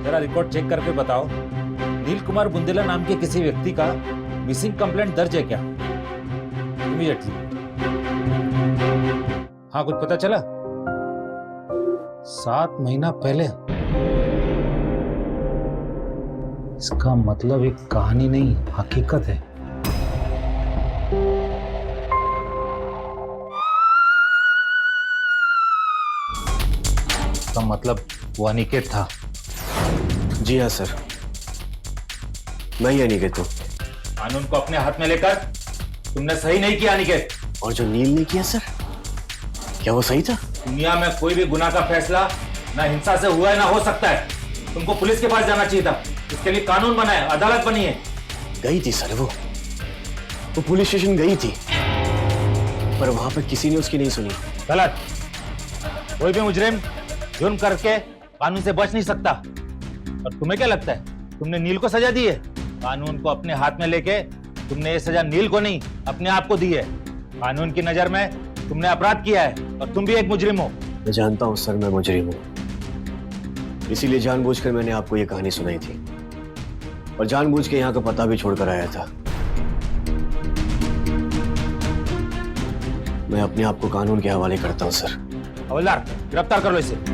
[SPEAKER 11] जरा रिकॉर्ड चेक करके बताओ, नील कुमार बुंदेला नाम के किसी व्यक्ति का मिसिंग कंप्लेंट दर्ज है क्या? इमीडिएटली। हाँ, कुछ पता चला? 7 महीना पहले। इसका मतलब एक कहानी नहीं, हकीकत है। इसका मतलब वो अनिकेत था।
[SPEAKER 12] जी हाँ सर, मैं ही अनिकेत हूँ।
[SPEAKER 11] कानून को अपने हाथ में लेकर तुमने सही नहीं किया अनिकेत।
[SPEAKER 12] और जो नील ने किया सर, क्या वो सही था?
[SPEAKER 11] दुनिया में कोई भी गुनाह का फैसला ना हिंसा से हुआ है ना हो सकता है। तुमको पुलिस के पास जाना चाहिए था। इसके लिए कानून बना है, अदालत बनी है।
[SPEAKER 12] गई थी सर वो पुलिस स्टेशन गई थी, पर वहां पर किसी ने उसकी नहीं सुनी।
[SPEAKER 11] गलत। कोई भी मुजरिम जुर्म करके कानून से बच नहीं सकता। और तुम्हें क्या लगता है तुमने नील को सजा दी है? कानून को अपने हाथ में लेके तुमने ये सजा नील को नहीं, अपने आप को दी है। कानून की नजर में तुमने अपराध किया है और तुम भी एक मुजरिम हो।
[SPEAKER 12] मैं जानता हूं सर, मैं मुजरिम हूं, इसीलिए जानबूझकर मैंने आपको ये कहानी सुनाई थी और जानबूझ के यहाँ का पता भी छोड़कर आया था। मैं अपने आप को कानून के हवाले करता हूं सर।
[SPEAKER 11] हवलदार, गिरफ्तार कर लो इसे।